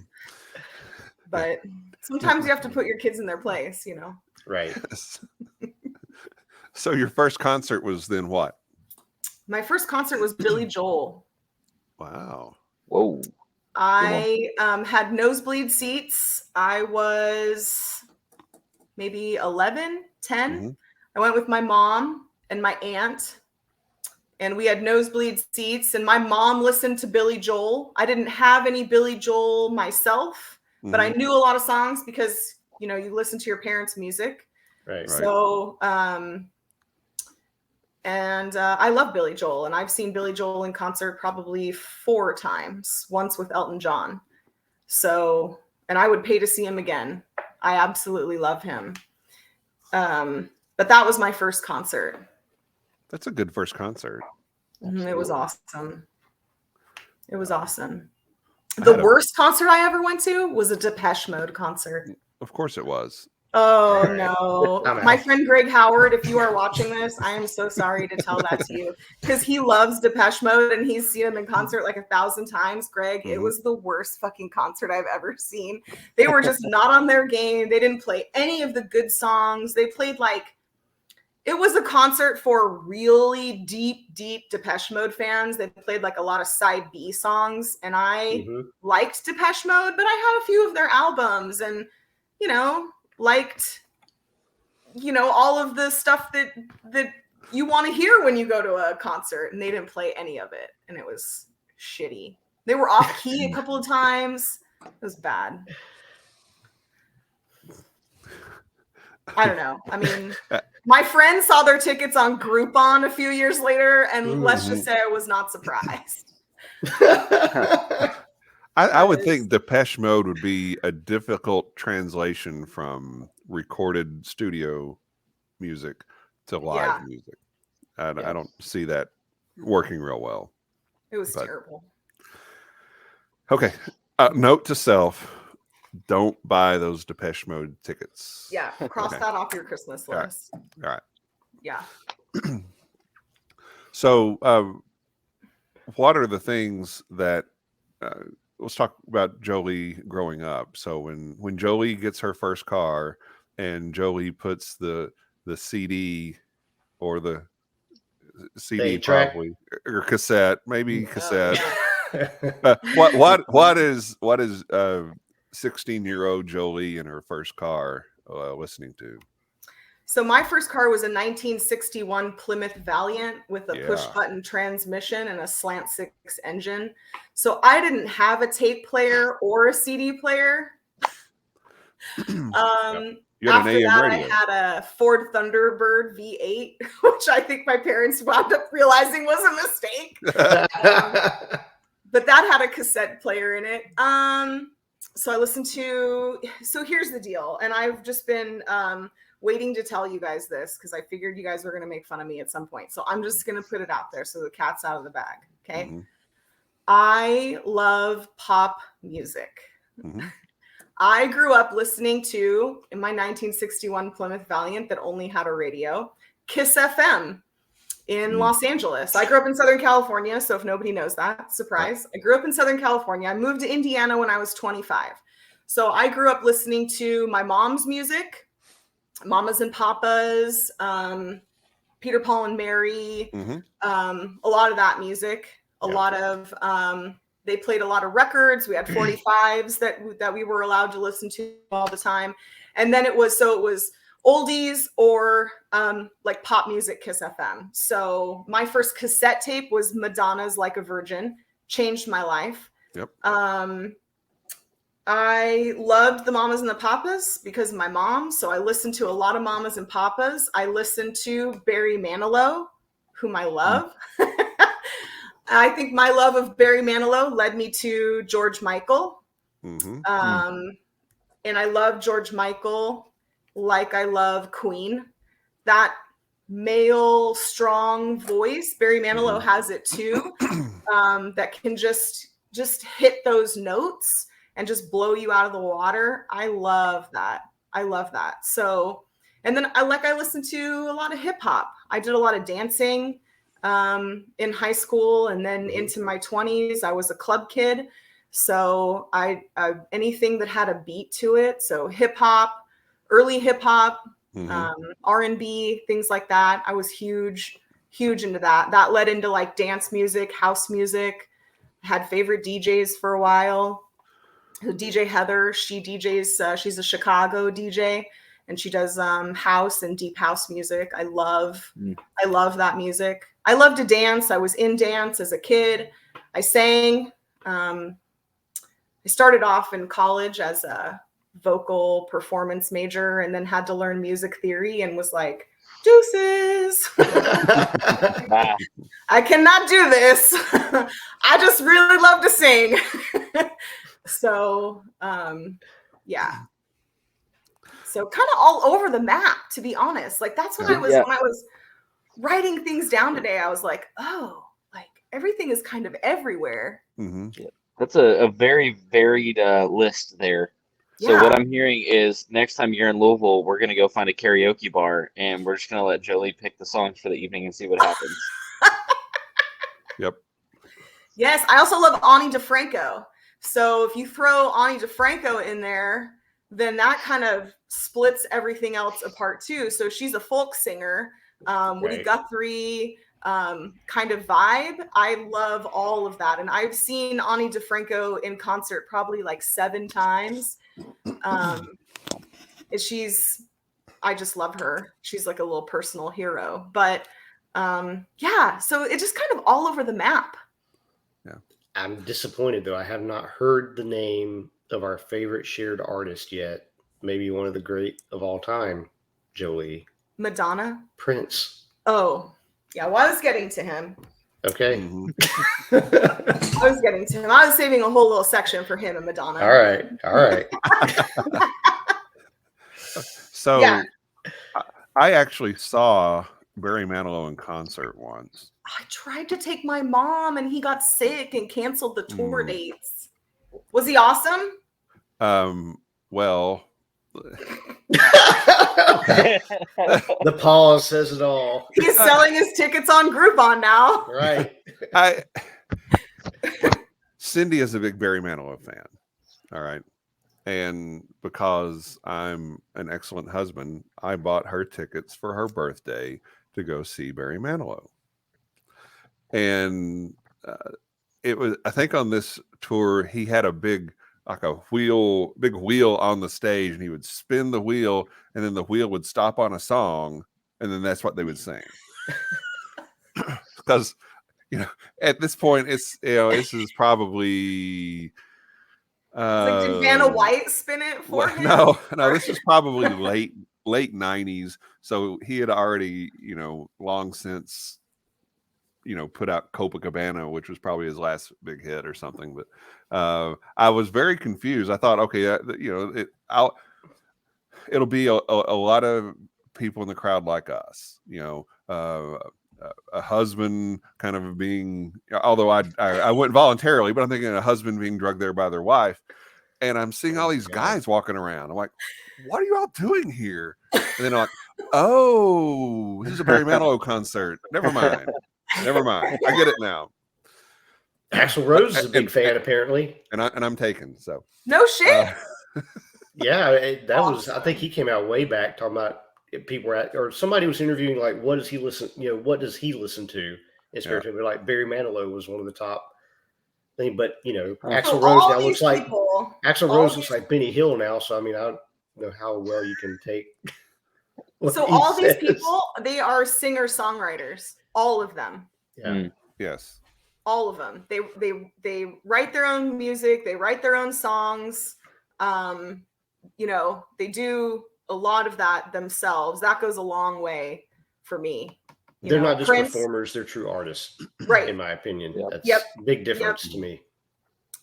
But sometimes you have to put your kids in their place, you know? Right. So your first concert was then what? My first concert was Billy Joel. Wow. Whoa. I had nosebleed seats. I was maybe 11, 10. I went with my mom and my aunt, and we had nosebleed seats, and my mom listened to Billy Joel. I didn't have any Billy Joel myself, but I knew a lot of songs because, you know, you listen to your parents' music. Right. So, I love Billy Joel, and I've seen Billy Joel in concert probably 4 times, once with Elton John. So, and I would pay to see him again. I absolutely love him. But that was my first concert. That's a good first concert. It was awesome. It was awesome. The worst concert I ever went to was a Depeche Mode concert. Of course it was. Oh, no. My friend Greg Howard, if you are watching this, I am so sorry to tell that to you, because he loves Depeche Mode and he's seen them in concert like 1,000 times. Greg, it was the worst fucking concert I've ever seen. They were just not on their game. They didn't play any of the good songs. They played it was a concert for really deep Depeche Mode fans. They played like a lot of side B songs, and I liked Depeche Mode, but I had a few of their albums and, you know, liked, you know, all of the stuff that you want to hear when you go to a concert, and they didn't play any of it, and it was shitty. They were off key a couple of times. It was bad. I don't know. I mean, My friend saw their tickets on Groupon a few years later, and let's just say I was not surprised. I would think Depeche Mode would be a difficult translation from recorded studio music to live music. I don't see that working real well. It was terrible. Okay. Note to self: don't buy those Depeche Mode tickets. Yeah, cross that off your Christmas list. All right. Yeah. So, what are the things that? Let's talk about Jolee growing up. So when Jolee gets her first car, and Jolee puts the CD or the CD probably or cassette, maybe cassette. What is 16-year-old Jolee in her first car listening to? So my first car was a 1961 Plymouth Valiant with a push-button transmission and a slant six engine. So I didn't have a tape player or a CD player. You had After an AM that, radio. I had a Ford Thunderbird V8, which I think my parents wound up realizing was a mistake. But that had a cassette player in it. So I listened to. So here's the deal, and I've just been waiting to tell you guys this because I figured you guys were going to make fun of me at some point. So I'm just going to put it out there so the cat's out of the bag. Okay. Mm-hmm. I love pop music. Mm-hmm. I grew up listening to, in my 1961 Plymouth Valiant that only had a radio, Kiss FM in Los Angeles. I grew up in Southern California. So if nobody knows that, surprise. I grew up in Southern California. I moved to Indiana when I was 25. So I grew up listening to my mom's music, Mamas and Papas, Peter, Paul and Mary, a lot of that music, a lot of, they played a lot of records. We had 45s that we were allowed to listen to all the time. And then it was oldies or like pop music, Kiss FM. So my first cassette tape was Madonna's Like a Virgin, changed my life. Yep. I loved the Mamas and the Papas because of my mom. So I listened to a lot of Mamas and Papas. I listened to Barry Manilow, whom I love. I think my love of Barry Manilow led me to George Michael. And I love George Michael like I love Queen. That male, strong voice, Barry Manilow has it too, that can just hit those notes and just blow you out of the water. I love that. So, and then I listened to a lot of hip hop. I did a lot of dancing in high school, and then into my 20s, I was a club kid. So I anything that had a beat to it. So hip hop, early hip hop, R&B, things like that. I was huge into that. That led into like dance music, house music. Had favorite DJs for a while. DJ Heather, she DJs, she's a Chicago DJ, and she does house and deep house music. I love that music. I love to dance. I was in dance as a kid. I sang. I started off in college as a vocal performance major and then had to learn music theory and was like, deuces. I cannot do this. I just really love to sing. So, yeah. So kind of all over the map, to be honest. Like that's when I was, when I was writing things down today, I was like, oh, like everything is kind of everywhere. Yeah. That's a very varied list there. So what I'm hearing is next time you're in Louisville, we're going to go find a karaoke bar and we're just going to let Jolee pick the songs for the evening and see what happens. Yep. Yes. I also love Ani DeFranco. So if you throw Ani DeFranco in there, then that kind of splits everything else apart too. So she's a folk singer, Woody Guthrie kind of vibe. I love all of that. And I've seen Ani DeFranco in concert probably like 7 times. I just love her. She's like a little personal hero, but so it's just kind of all over the map. Yeah. I'm disappointed though. I have not heard the name of our favorite shared artist yet. Maybe one of the great of all time, Jolee. Madonna. Prince. Oh, yeah. Well, I was getting to him. Okay. Mhm. I was getting to him. I was saving a whole little section for him and Madonna. All right. So Yeah. I actually saw Barry Manilow in concert once. I tried to take my mom, and he got sick and canceled the tour dates. Was he awesome? Well, The pause says it all. He's selling his tickets on Groupon now. Right. Cindy is a big Barry Manilow fan. All right. And because I'm an excellent husband, I bought her tickets for her birthday to go see Barry Manilow. And it was, I think on this tour, he had a big wheel on the stage, and he would spin the wheel, and then the wheel would stop on a song, and then that's what they would sing. Because, at this point, this is probably Did Vanna White spin it for him? No, this is probably late 90s. So he had already, long since, put out Copacabana, which was probably his last big hit or something. But I was very confused. I thought, okay, it'll be a lot of people in the crowd like us, a husband kind of being, although I went voluntarily, but I'm thinking a husband being drugged there by their wife. And I'm seeing all these guys walking around. I'm like, what are you all doing here? And then I'm like, oh, this is a Barry Manilow concert. Never mind. I get it now. Axl Rose is a big fan, apparently. And I'm taken. So No shit. Yeah, that was. I think he came out way back talking about people or somebody was interviewing like, what does he listen? What does he listen to? Especially like Barry Manilow was one of the top thing, but Axl Rose now looks like Rose looks like Benny Hill now. So I mean, I don't know how well you can take. So all these people, they are singer-songwriters, all of them. Yeah. Yes. All of them. They write their own music. They write their own songs. They do a lot of that themselves. That goes a long way for me. They're not just performers; they're true artists, right? In my opinion, that's a big difference to me.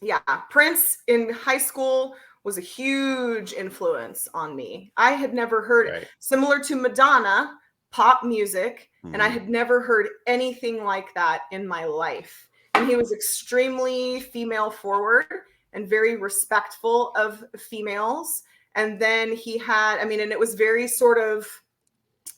Yeah, Prince in high school was a huge influence on me. I had never heard similar to Madonna pop music, and I had never heard anything like that in my life. And he was extremely female forward and very respectful of females. And then he had, and it was very sort of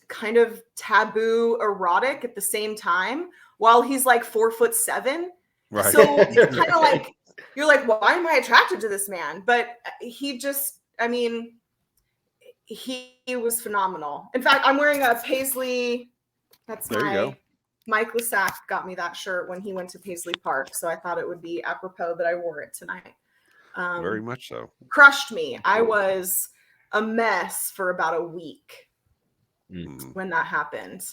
kind of taboo erotic at the same time, while he's like 4'7". Right. So it's kind of like, you're like, why am I attracted to this man? But he just, he was phenomenal. In fact, I'm wearing a Paisley. That's there you go. Mike Lissack got me that shirt when he went to Paisley Park. So I thought it would be apropos that I wore it tonight. Very much so. Crushed me. I was a mess for about a week when that happened.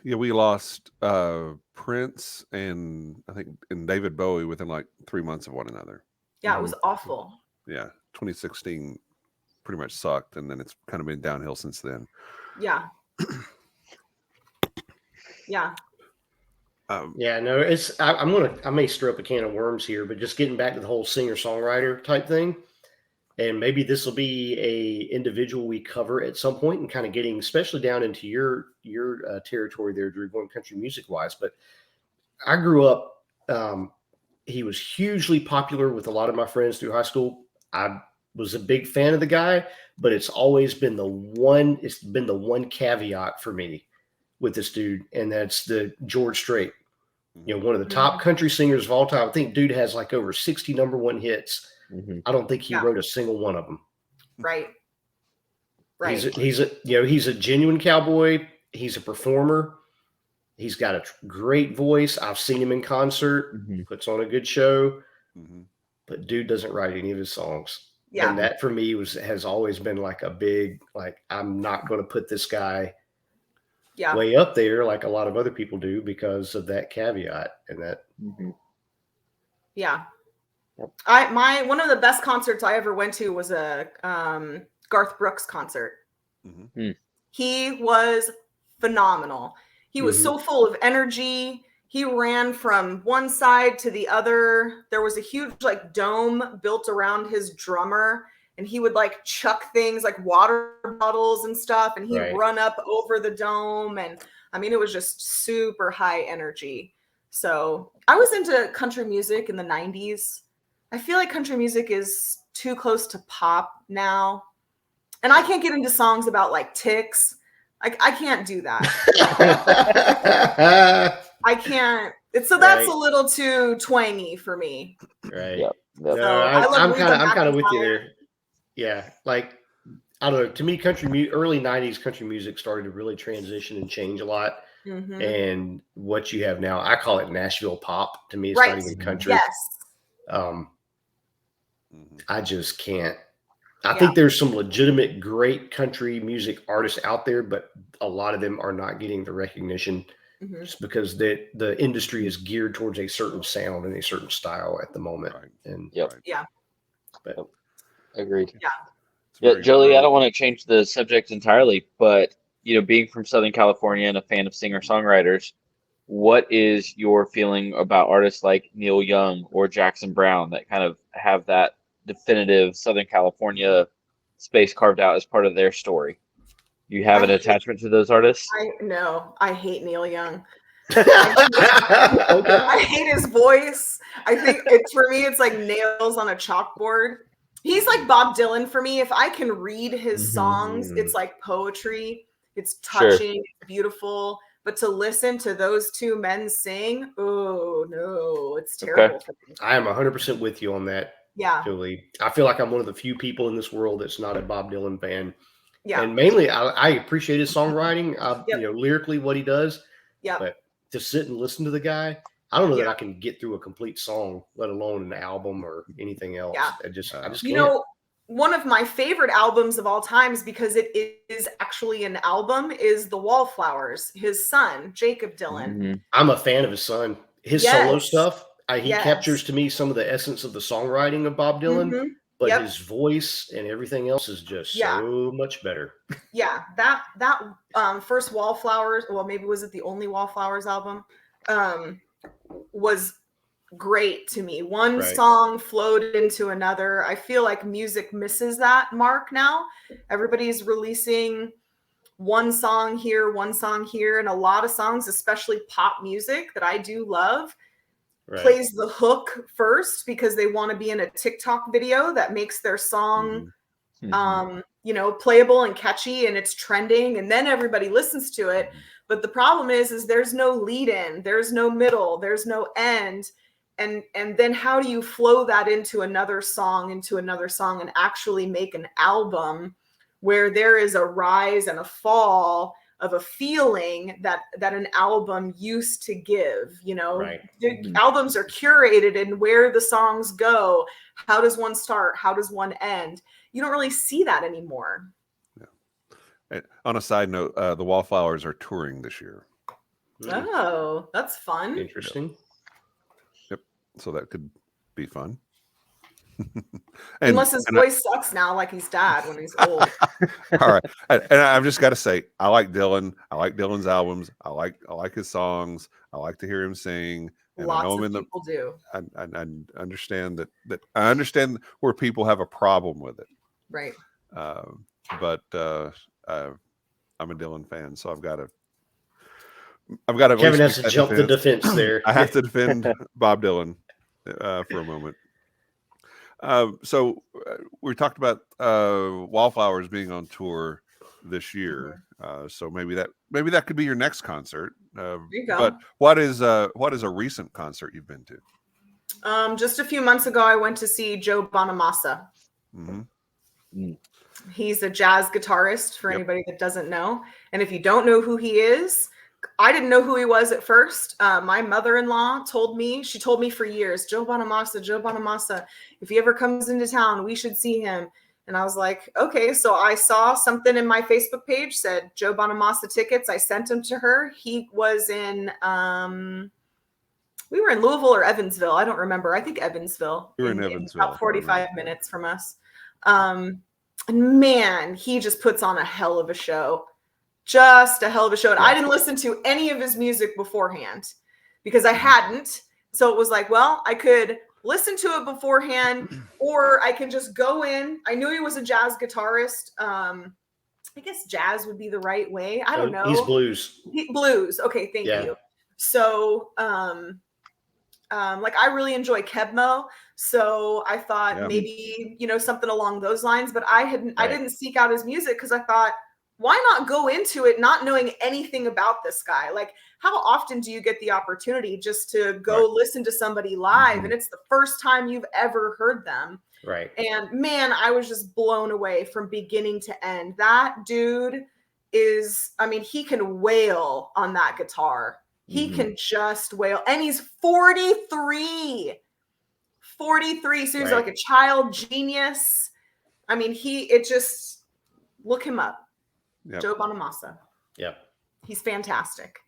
Yeah, we lost Prince and David Bowie within like 3 months of one another. Yeah, it was awful. Yeah, 2016 pretty much sucked, and then it's kind of been downhill since then. Yeah. Yeah. It's I may stir up a can of worms here, but just getting back to the whole singer-songwriter type thing, and maybe this will be a individual we cover at some point, and kind of getting especially down into your territory there, Drew, going country music wise. But I grew up, he was hugely popular with a lot of my friends through high school. I was a big fan of the guy, but it's always been the one caveat for me with this dude, and that's the George Strait. One of the top country singers of all time. I think dude has like over 60 number one hits. I don't think he wrote a single one of them. Right. He's a genuine cowboy. He's a performer. He's got a great voice. I've seen him in concert. Puts on a good show. But dude doesn't write any of his songs. Yeah. And that for me has always been like a big, like, I'm not going to put this guy way up there like a lot of other people do because of that caveat and that. Yeah. One of the best concerts I ever went to was a Garth Brooks concert. He was phenomenal. He was so full of energy. He ran from one side to the other. There was a huge like dome built around his drummer, and he would like chuck things like water bottles and stuff, and he'd run up over the dome. And I mean, it was just super high energy. So I was into country music in the 90s. I feel like country music is too close to pop now. And I can't get into songs about like ticks. I can't do that. I can't. That's a little too twangy for me. Right. Yep. No, So I'm kind of with you there. Yeah. Like, I don't know. To me, early 90s country music started to really transition and change a lot. Mm-hmm. And what you have now, I call it Nashville pop. To me, it's not even country. Yes. I just can't. I think there's some legitimate great country music artists out there, but a lot of them are not getting the recognition just because the industry is geared towards a certain sound and a certain style at the moment. Right. And Yeah. But, Agreed. Yeah. Jolee, I don't want to change the subject entirely, but being from Southern California and a fan of singer-songwriters, what is your feeling about artists like Neil Young or Jackson Browne that kind of have that definitive Southern California space carved out as part of their story? You have an attachment to those artists? I hate Neil Young. I hate his voice. I think for me, it's like nails on a chalkboard. He's like Bob Dylan for me. If I can read his songs, it's like poetry. It's touching, it's beautiful. But to listen to those two men sing, oh no, it's terrible for me. I am 100% with you on that. Yeah. Jolee. I feel like I'm one of the few people in this world that's not a Bob Dylan fan. Yeah. And mainly I appreciate his songwriting, lyrically what he does. Yeah. But to sit and listen to the guy, I don't know that I can get through a complete song, let alone an album or anything else. Yeah. I just can't. One of my favorite albums of all times, because it is actually an album, is The Wallflowers, his son, Jacob Dylan. Mm-hmm. I'm a fan of his son. His solo stuff, he captures to me some of the essence of the songwriting of Bob Dylan, but his voice and everything else is just so much better. Yeah, that first Wallflowers, well, maybe was it the only Wallflowers album, was great to me. One song flowed into another. I feel like music misses that mark now. Everybody's releasing one song here, and a lot of songs, especially pop music that I do love, plays the hook first because they want to be in a TikTok video that makes their song playable and catchy, and it's trending, and then everybody listens to it. But the problem is there's no lead in, there's no middle, there's no end. And then how do you flow that into another song, and actually make an album where there is a rise and a fall of a feeling that an album used to give? Albums are curated and where the songs go. How does one start? How does one end? You don't really see that anymore. Yeah. On a side note, the Wallflowers are touring this year. Oh, that's fun. Interesting. So that could be fun. Unless his voice sucks now, like he's dad when he's old. All right. And I've just got to say, I like Dylan. I like Dylan's albums. I like his songs. I like to hear him sing. And Lots I know of people do. I understand that I understand where people have a problem with it. Right. But I'm a Dylan fan, so I've got to. Kevin has to jump the defense there. I have to defend Bob Dylan for a moment. So we talked about Wallflowers being on tour this year. So maybe that could be your next concert. There you go. But what is a recent concert you've been to? Just a few months ago, I went to see Joe Bonamassa. Mm-hmm. He's a jazz guitarist for anybody that doesn't know. And if you don't know who he is, I didn't know who he was at first. My mother-in-law told me for years, Joe Bonamassa, if he ever comes into town, we should see him. And I was like, okay. So I saw something in my Facebook page said Joe Bonamassa tickets. I sent them to her. He was in, we were in Louisville or Evansville. I don't remember. I think Evansville. We were in Evansville. About 45 minutes from us. And man, he just puts on a hell of a show. just a hell of a show. And I didn't listen to any of his music beforehand because I hadn't. So it was like, well, I could listen to it beforehand, or I can just go in. I knew he was a jazz guitarist. I guess jazz would be the right way. I don't know. He's blues. Blues. Okay, thank you. So, like I really enjoy Kebmo, so I thought maybe something along those lines. But I didn't seek out his music because I thought, why not go into it not knowing anything about this guy? Like, how often do you get the opportunity just to go listen to somebody live, and it's the first time you've ever heard them? Right. And man, I was just blown away from beginning to end. That dude is, I mean, he can wail on that guitar. He can just wail. And he's 43. 43. So he's like a child genius. I mean, look him up. Joe Bonamassa. Yep. He's fantastic.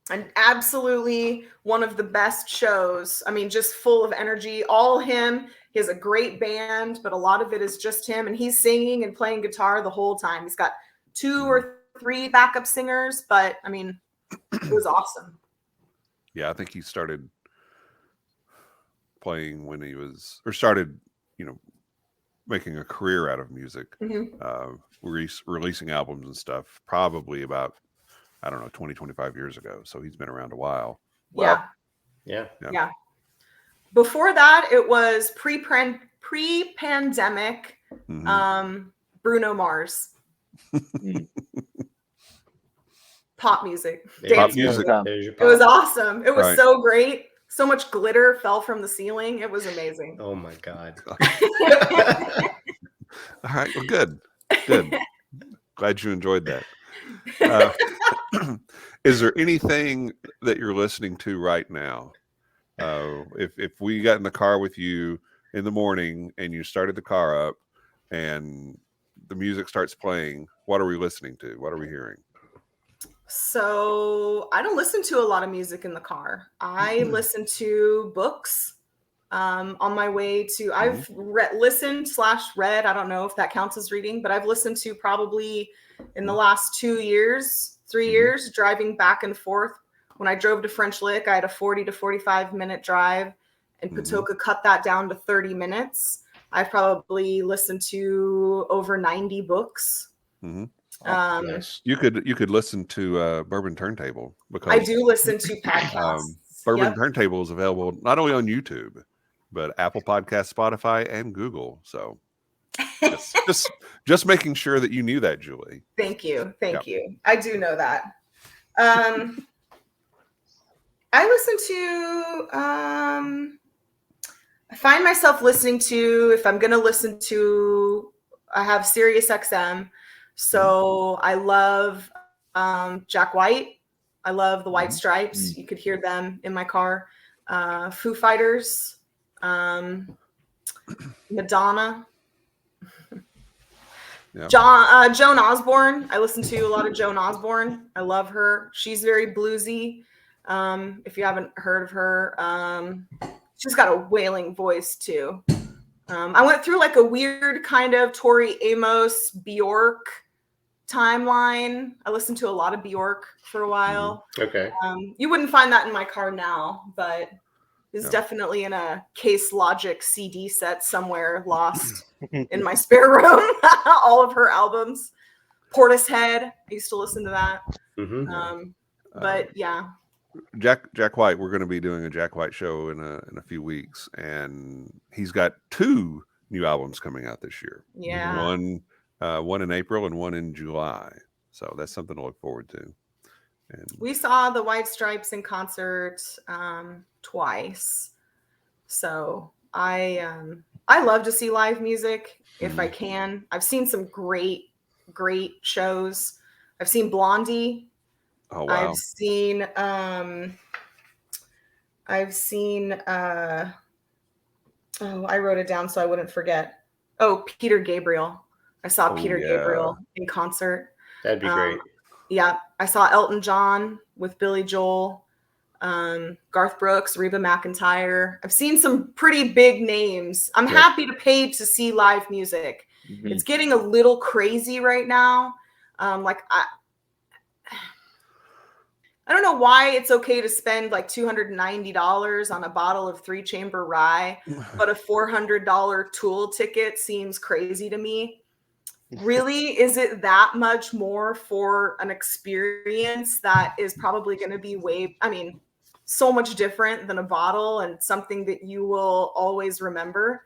And absolutely one of the best shows. I mean, just full of energy. All him. He has a great band, but a lot of it is just him. And he's singing and playing guitar the whole time. He's got 2 or 3 backup singers, but I mean, it was awesome. Yeah, I think he started playing when he was, or started, making a career out of music, releasing albums and stuff, probably about, 20, 25 years ago. So he's been around a while. Well, Yeah. Before that, it was pre-pandemic, Bruno Mars. Pop music. Pop music. It was awesome. It was so great. So much glitter fell from the ceiling. It was amazing. Oh my God. All right. Well, good. Glad you enjoyed that. Is there anything that you're listening to right now? If we got in the car with you in the morning and you started the car up and the music starts playing, what are we listening to? What are we hearing? So I don't listen to a lot of music in the car. I listen to books on my way to, I've listened/read, I don't know if that counts as reading, but I've listened to probably in the last 2 years, 3 years, driving back and forth. When I drove to French Lick, I had a 40 to 45 minute drive, and Patoka cut that down to 30 minutes. I've probably listened to over 90 books. Nice. You could listen to Bourbon Turntable, because I do listen to podcasts. Bourbon Turntable is available not only on YouTube, but Apple Podcasts, Spotify, and Google. So just making sure that you knew that, Jolee. Thank you. I do know that. I listen to, I find myself listening to, if I'm going to listen to, I have Sirius XM. So I love Jack White. I love the White Stripes. You could hear them in my car. Foo Fighters, Madonna, Joan Osborne. I listen to a lot of Joan Osborne. I love her. She's very bluesy. If you haven't heard of her, she's got a wailing voice too. I went through like a weird kind of Tori Amos, Bjork timeline. I listened to a lot of Bjork for a while. Okay. You wouldn't find that in my car now, but it's definitely in a Case Logic CD set somewhere lost in my spare room. All of her albums. Portishead, I used to listen to that. But yeah. Jack White, we're going to be doing a Jack White show in a few weeks, and he's got 2 new albums coming out this year. Yeah. One in April and one in July. So that's something to look forward to. And we saw the White Stripes in concert twice. So I love to see live music if I can. I've seen some great shows. I've seen Blondie. Oh wow. I've seen I wrote it down so I wouldn't forget. Oh, Peter Gabriel. I saw Peter Gabriel in concert. That'd be great. Yeah. I saw Elton John with Billy Joel, Garth Brooks, Reba McEntire. I've seen some pretty big names. I'm happy to pay to see live music. It's getting a little crazy right now. I don't know why it's okay to spend like $290 on a bottle of 3-chamber rye, but a $400 tool ticket seems crazy to me. Really, is it that much more for an experience that is probably going to be so much different than a bottle and something that you will always remember?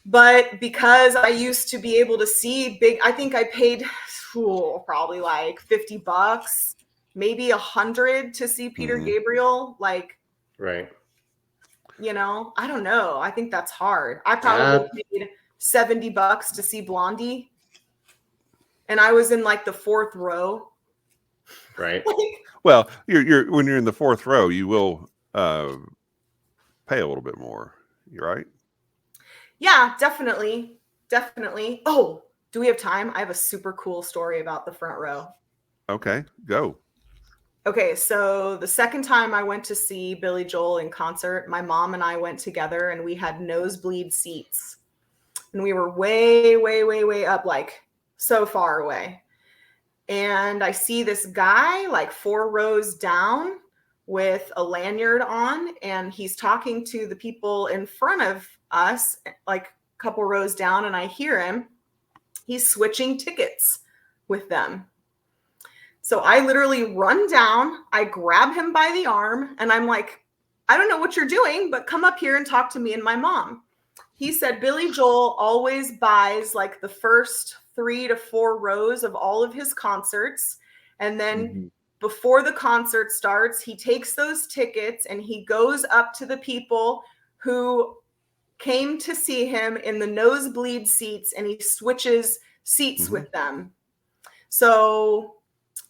But because I used to be able to see I think I paid probably like $50, maybe $100 to see Peter Gabriel. Like, right. I don't know. I think that's hard. I probably paid $70 to see Blondie, and I was in like the 4th row. Right. Well, you're when you're in the 4th row, you will pay a little bit more. You're right. Yeah, definitely. Oh, do we have time? I have a super cool story about the front row. Okay, go. Okay, so the second time I went to see Billy Joel in concert, my mom and I went together and we had nosebleed seats. And we were way, way, way, way up, like so far away. And I see this guy like 4 rows down with a lanyard on, and he's talking to the people in front of us, like a couple rows down, and I hear him. He's switching tickets with them. So I literally run down, I grab him by the arm, and I'm like, I don't know what you're doing, but come up here and talk to me and my mom. He said Billy Joel always buys like the first 3 to 4 rows of all of his concerts. And then before the concert starts, he takes those tickets and he goes up to the people who came to see him in the nosebleed seats, and he switches seats with them. So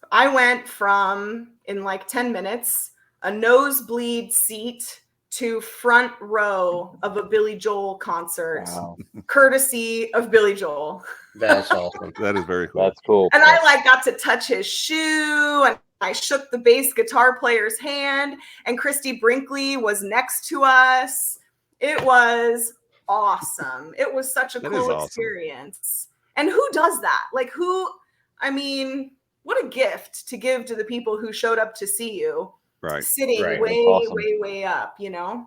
I went from, in like 10 minutes, a nosebleed seat to front row of a Billy Joel concert, courtesy of Billy Joel. That's awesome. That is very cool. That's cool. And I like got to touch his shoe, and I shook the bass guitar player's hand, and Christy Brinkley was next to us. It was awesome. It was such a cool experience. And who does that? Like, what a gift to give to the people who showed up to see you. Right. Sitting way, awesome. way, way up, Yeah.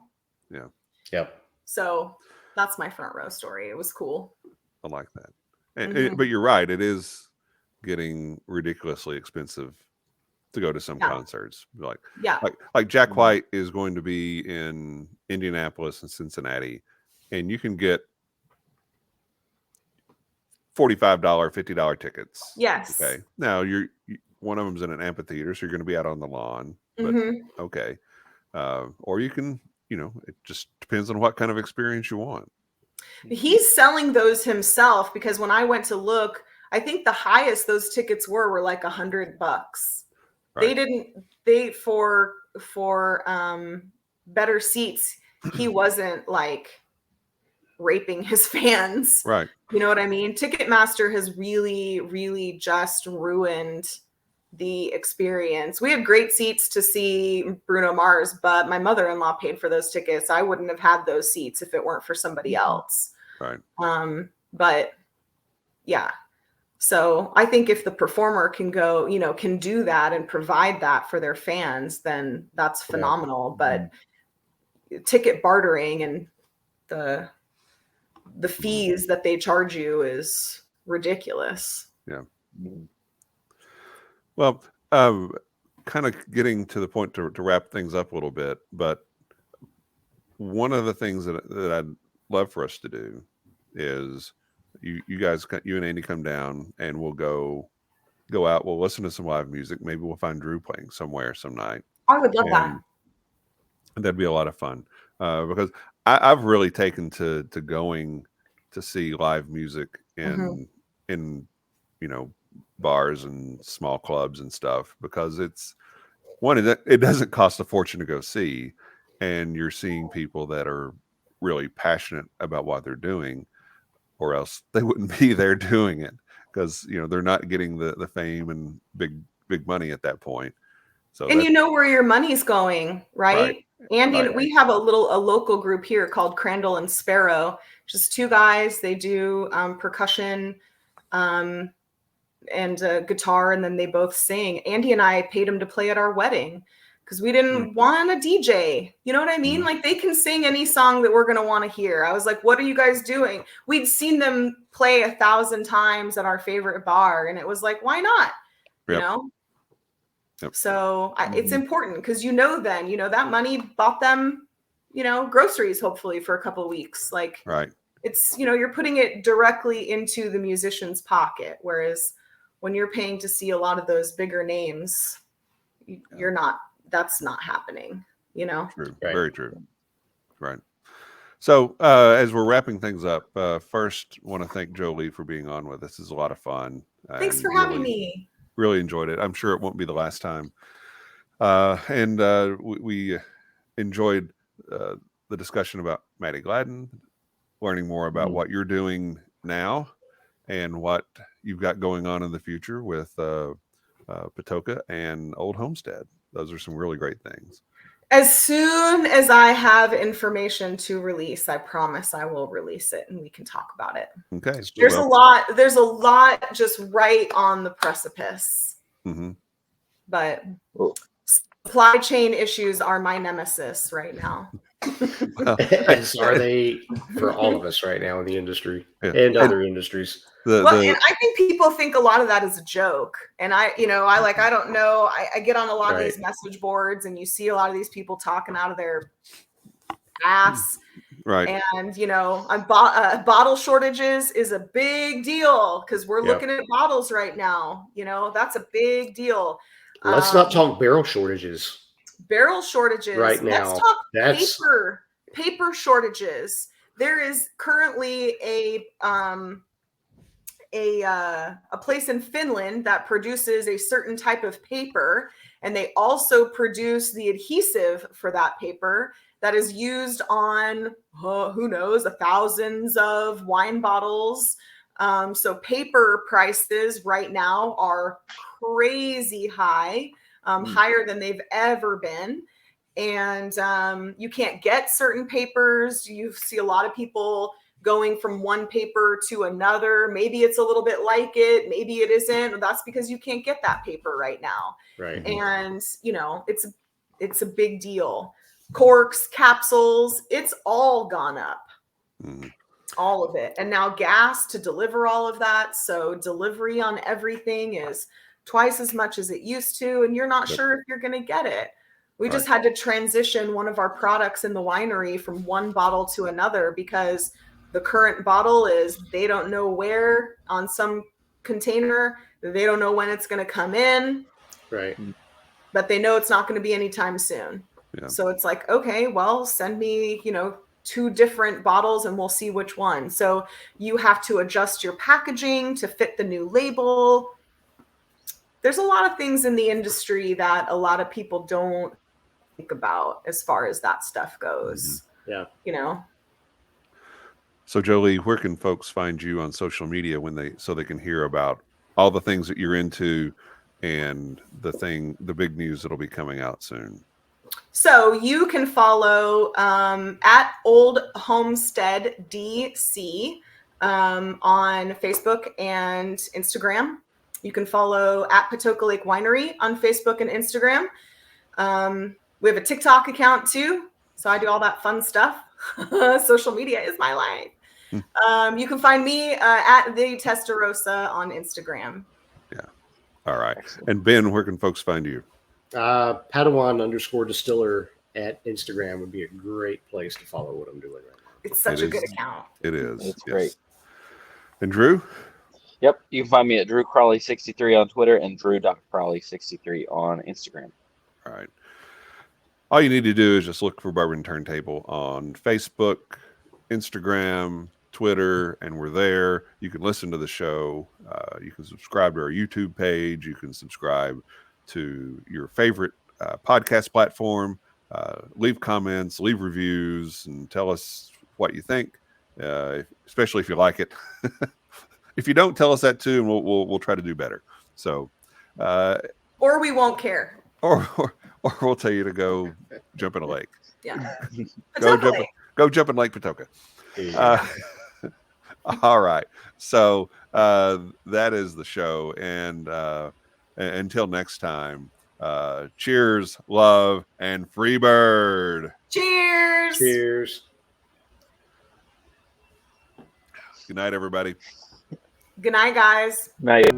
Yep. So that's my front row story. It was cool. I like that. But you're right. It is getting ridiculously expensive to go to some concerts. Like Jack White is going to be in Indianapolis and Cincinnati, and you can get $45, $50 tickets. Yes. Okay. Now one of them's in an amphitheater, so you're going to be out on the lawn. But okay. Or you can, it just depends on what kind of experience you want. He's selling those himself, because when I went to look, I think the highest those tickets were like $100. Right. They for better seats, he wasn't like raping his fans. Right. You know what I mean? Ticketmaster has really, really just ruined the experience. We had great seats to see Bruno Mars, but my mother-in-law paid for those tickets. I wouldn't have had those seats if it weren't for somebody else. Right. But yeah. So I think if the performer can go, can do that and provide that for their fans, then that's phenomenal. But ticket bartering and the fees that they charge you is ridiculous. Yeah. Well, kind of getting to the point to wrap things up a little bit, but one of the things that I'd love for us to do is you guys, you and Andy come down and we'll go out. We'll listen to some live music. Maybe we'll find Drew playing somewhere some night. I would love that. That'd be a lot of fun because I've really taken to going to see live music in bars and small clubs and stuff, because it's it doesn't cost a fortune to go see, and you're seeing people that are really passionate about what they're doing, or else they wouldn't be there doing it, because they're not getting the fame and big money at that point. So and where your money's going, right? Andy, we have a local group here called Crandall and Sparrow, just 2 guys. They do percussion, and guitar, and then they both sing. Andy and I paid him to play at our wedding because we didn't want a DJ. You know what I mean? Like, they can sing any song that we're going to want to hear. I was like, what are you guys doing? We'd seen them play 1,000 times at our favorite bar, and it was like, why not? You know? So it's important because then, that money bought them, groceries, hopefully, for a couple of weeks. Like, it's, you're putting it directly into the musician's pocket. Whereas when you're paying to see a lot of those bigger names, that's not happening, True. Right. Very true. Right. So as we're wrapping things up, first want to thank Jolee for being on with us. This is a lot of fun. Thanks for having me. Really enjoyed it. I'm sure it won't be the last time. We enjoyed the discussion about Maddie Gladden, learning more about what you're doing now and what you've got going on in the future with Patoka and Old Homestead. Those are some really great things. As soon as I have information to release, I promise I will release it and we can talk about it. Okay. There's a lot just right on the precipice. But supply chain issues are my nemesis right now. As are they for all of us right now in the industry and other industries. And I think people think a lot of that is a joke. And I don't know. I get on a lot of these message boards and you see a lot of these people talking out of their ass. Right. And, bottle shortages is a big deal because we're looking at bottles right now. That's a big deal. Let's not talk barrel shortages. Barrel shortages right now. Let's talk paper shortages. There is currently a place in Finland that produces a certain type of paper, and they also produce the adhesive for that paper that is used on who knows, thousands of wine bottles. So paper prices right now are crazy high. Higher than they've ever been. And you can't get certain papers. You see a lot of people going from one paper to another. Maybe it's a little bit like it, maybe it isn't. That's because you can't get that paper right now. Right. And, it's a big deal. Corks, capsules, it's all gone up. All of it. And now gas to deliver all of that. So delivery on everything is twice as much as it used to, and you're not sure if you're going to get it. We just had to transition one of our products in the winery from one bottle to another because the current bottle they don't know where on some container. They don't know when it's going to come in. Right. But they know it's not going to be anytime soon. Yeah. So it's like, okay, well, send me, 2 different bottles and we'll see which one. So you have to adjust your packaging to fit the new label. There's a lot of things in the industry that a lot of people don't think about as far as that stuff goes. Yeah. So Jolee, where can folks find you on social media so they can hear about all the things that you're into and the big news that'll be coming out soon? So you can follow at Old Homestead DC on Facebook and Instagram. You can follow at Patoka Lake Winery on Facebook and Instagram. We have a TikTok account too. So I do all that fun stuff. Social media is my life. You can find me at the Testarossa on Instagram. Yeah. All right. And Ben, where can folks find you? Padawan_distiller at Instagram would be a great place to follow what I'm doing right now. It's such a good account. It is. It's great. And Drew? Yep. You can find me at DrewCrawley63 on Twitter and Drew.Crawley63 on Instagram. All right. All you need to do is just look for Bourbon Turntable on Facebook, Instagram, Twitter, and we're there. You can listen to the show. You can subscribe to our YouTube page. You can subscribe to your favorite podcast platform. Leave comments, leave reviews, and tell us what you think, especially if you like it. If you don't, tell us that too, and we'll try to do better. So, or we won't care. Or we'll tell you to go jump in a lake. Yeah. Go jump in Lake Patoka. All right. So that is the show. And until next time, cheers, love, and free bird. Cheers. Cheers. Good night, everybody. Good night, guys. Night.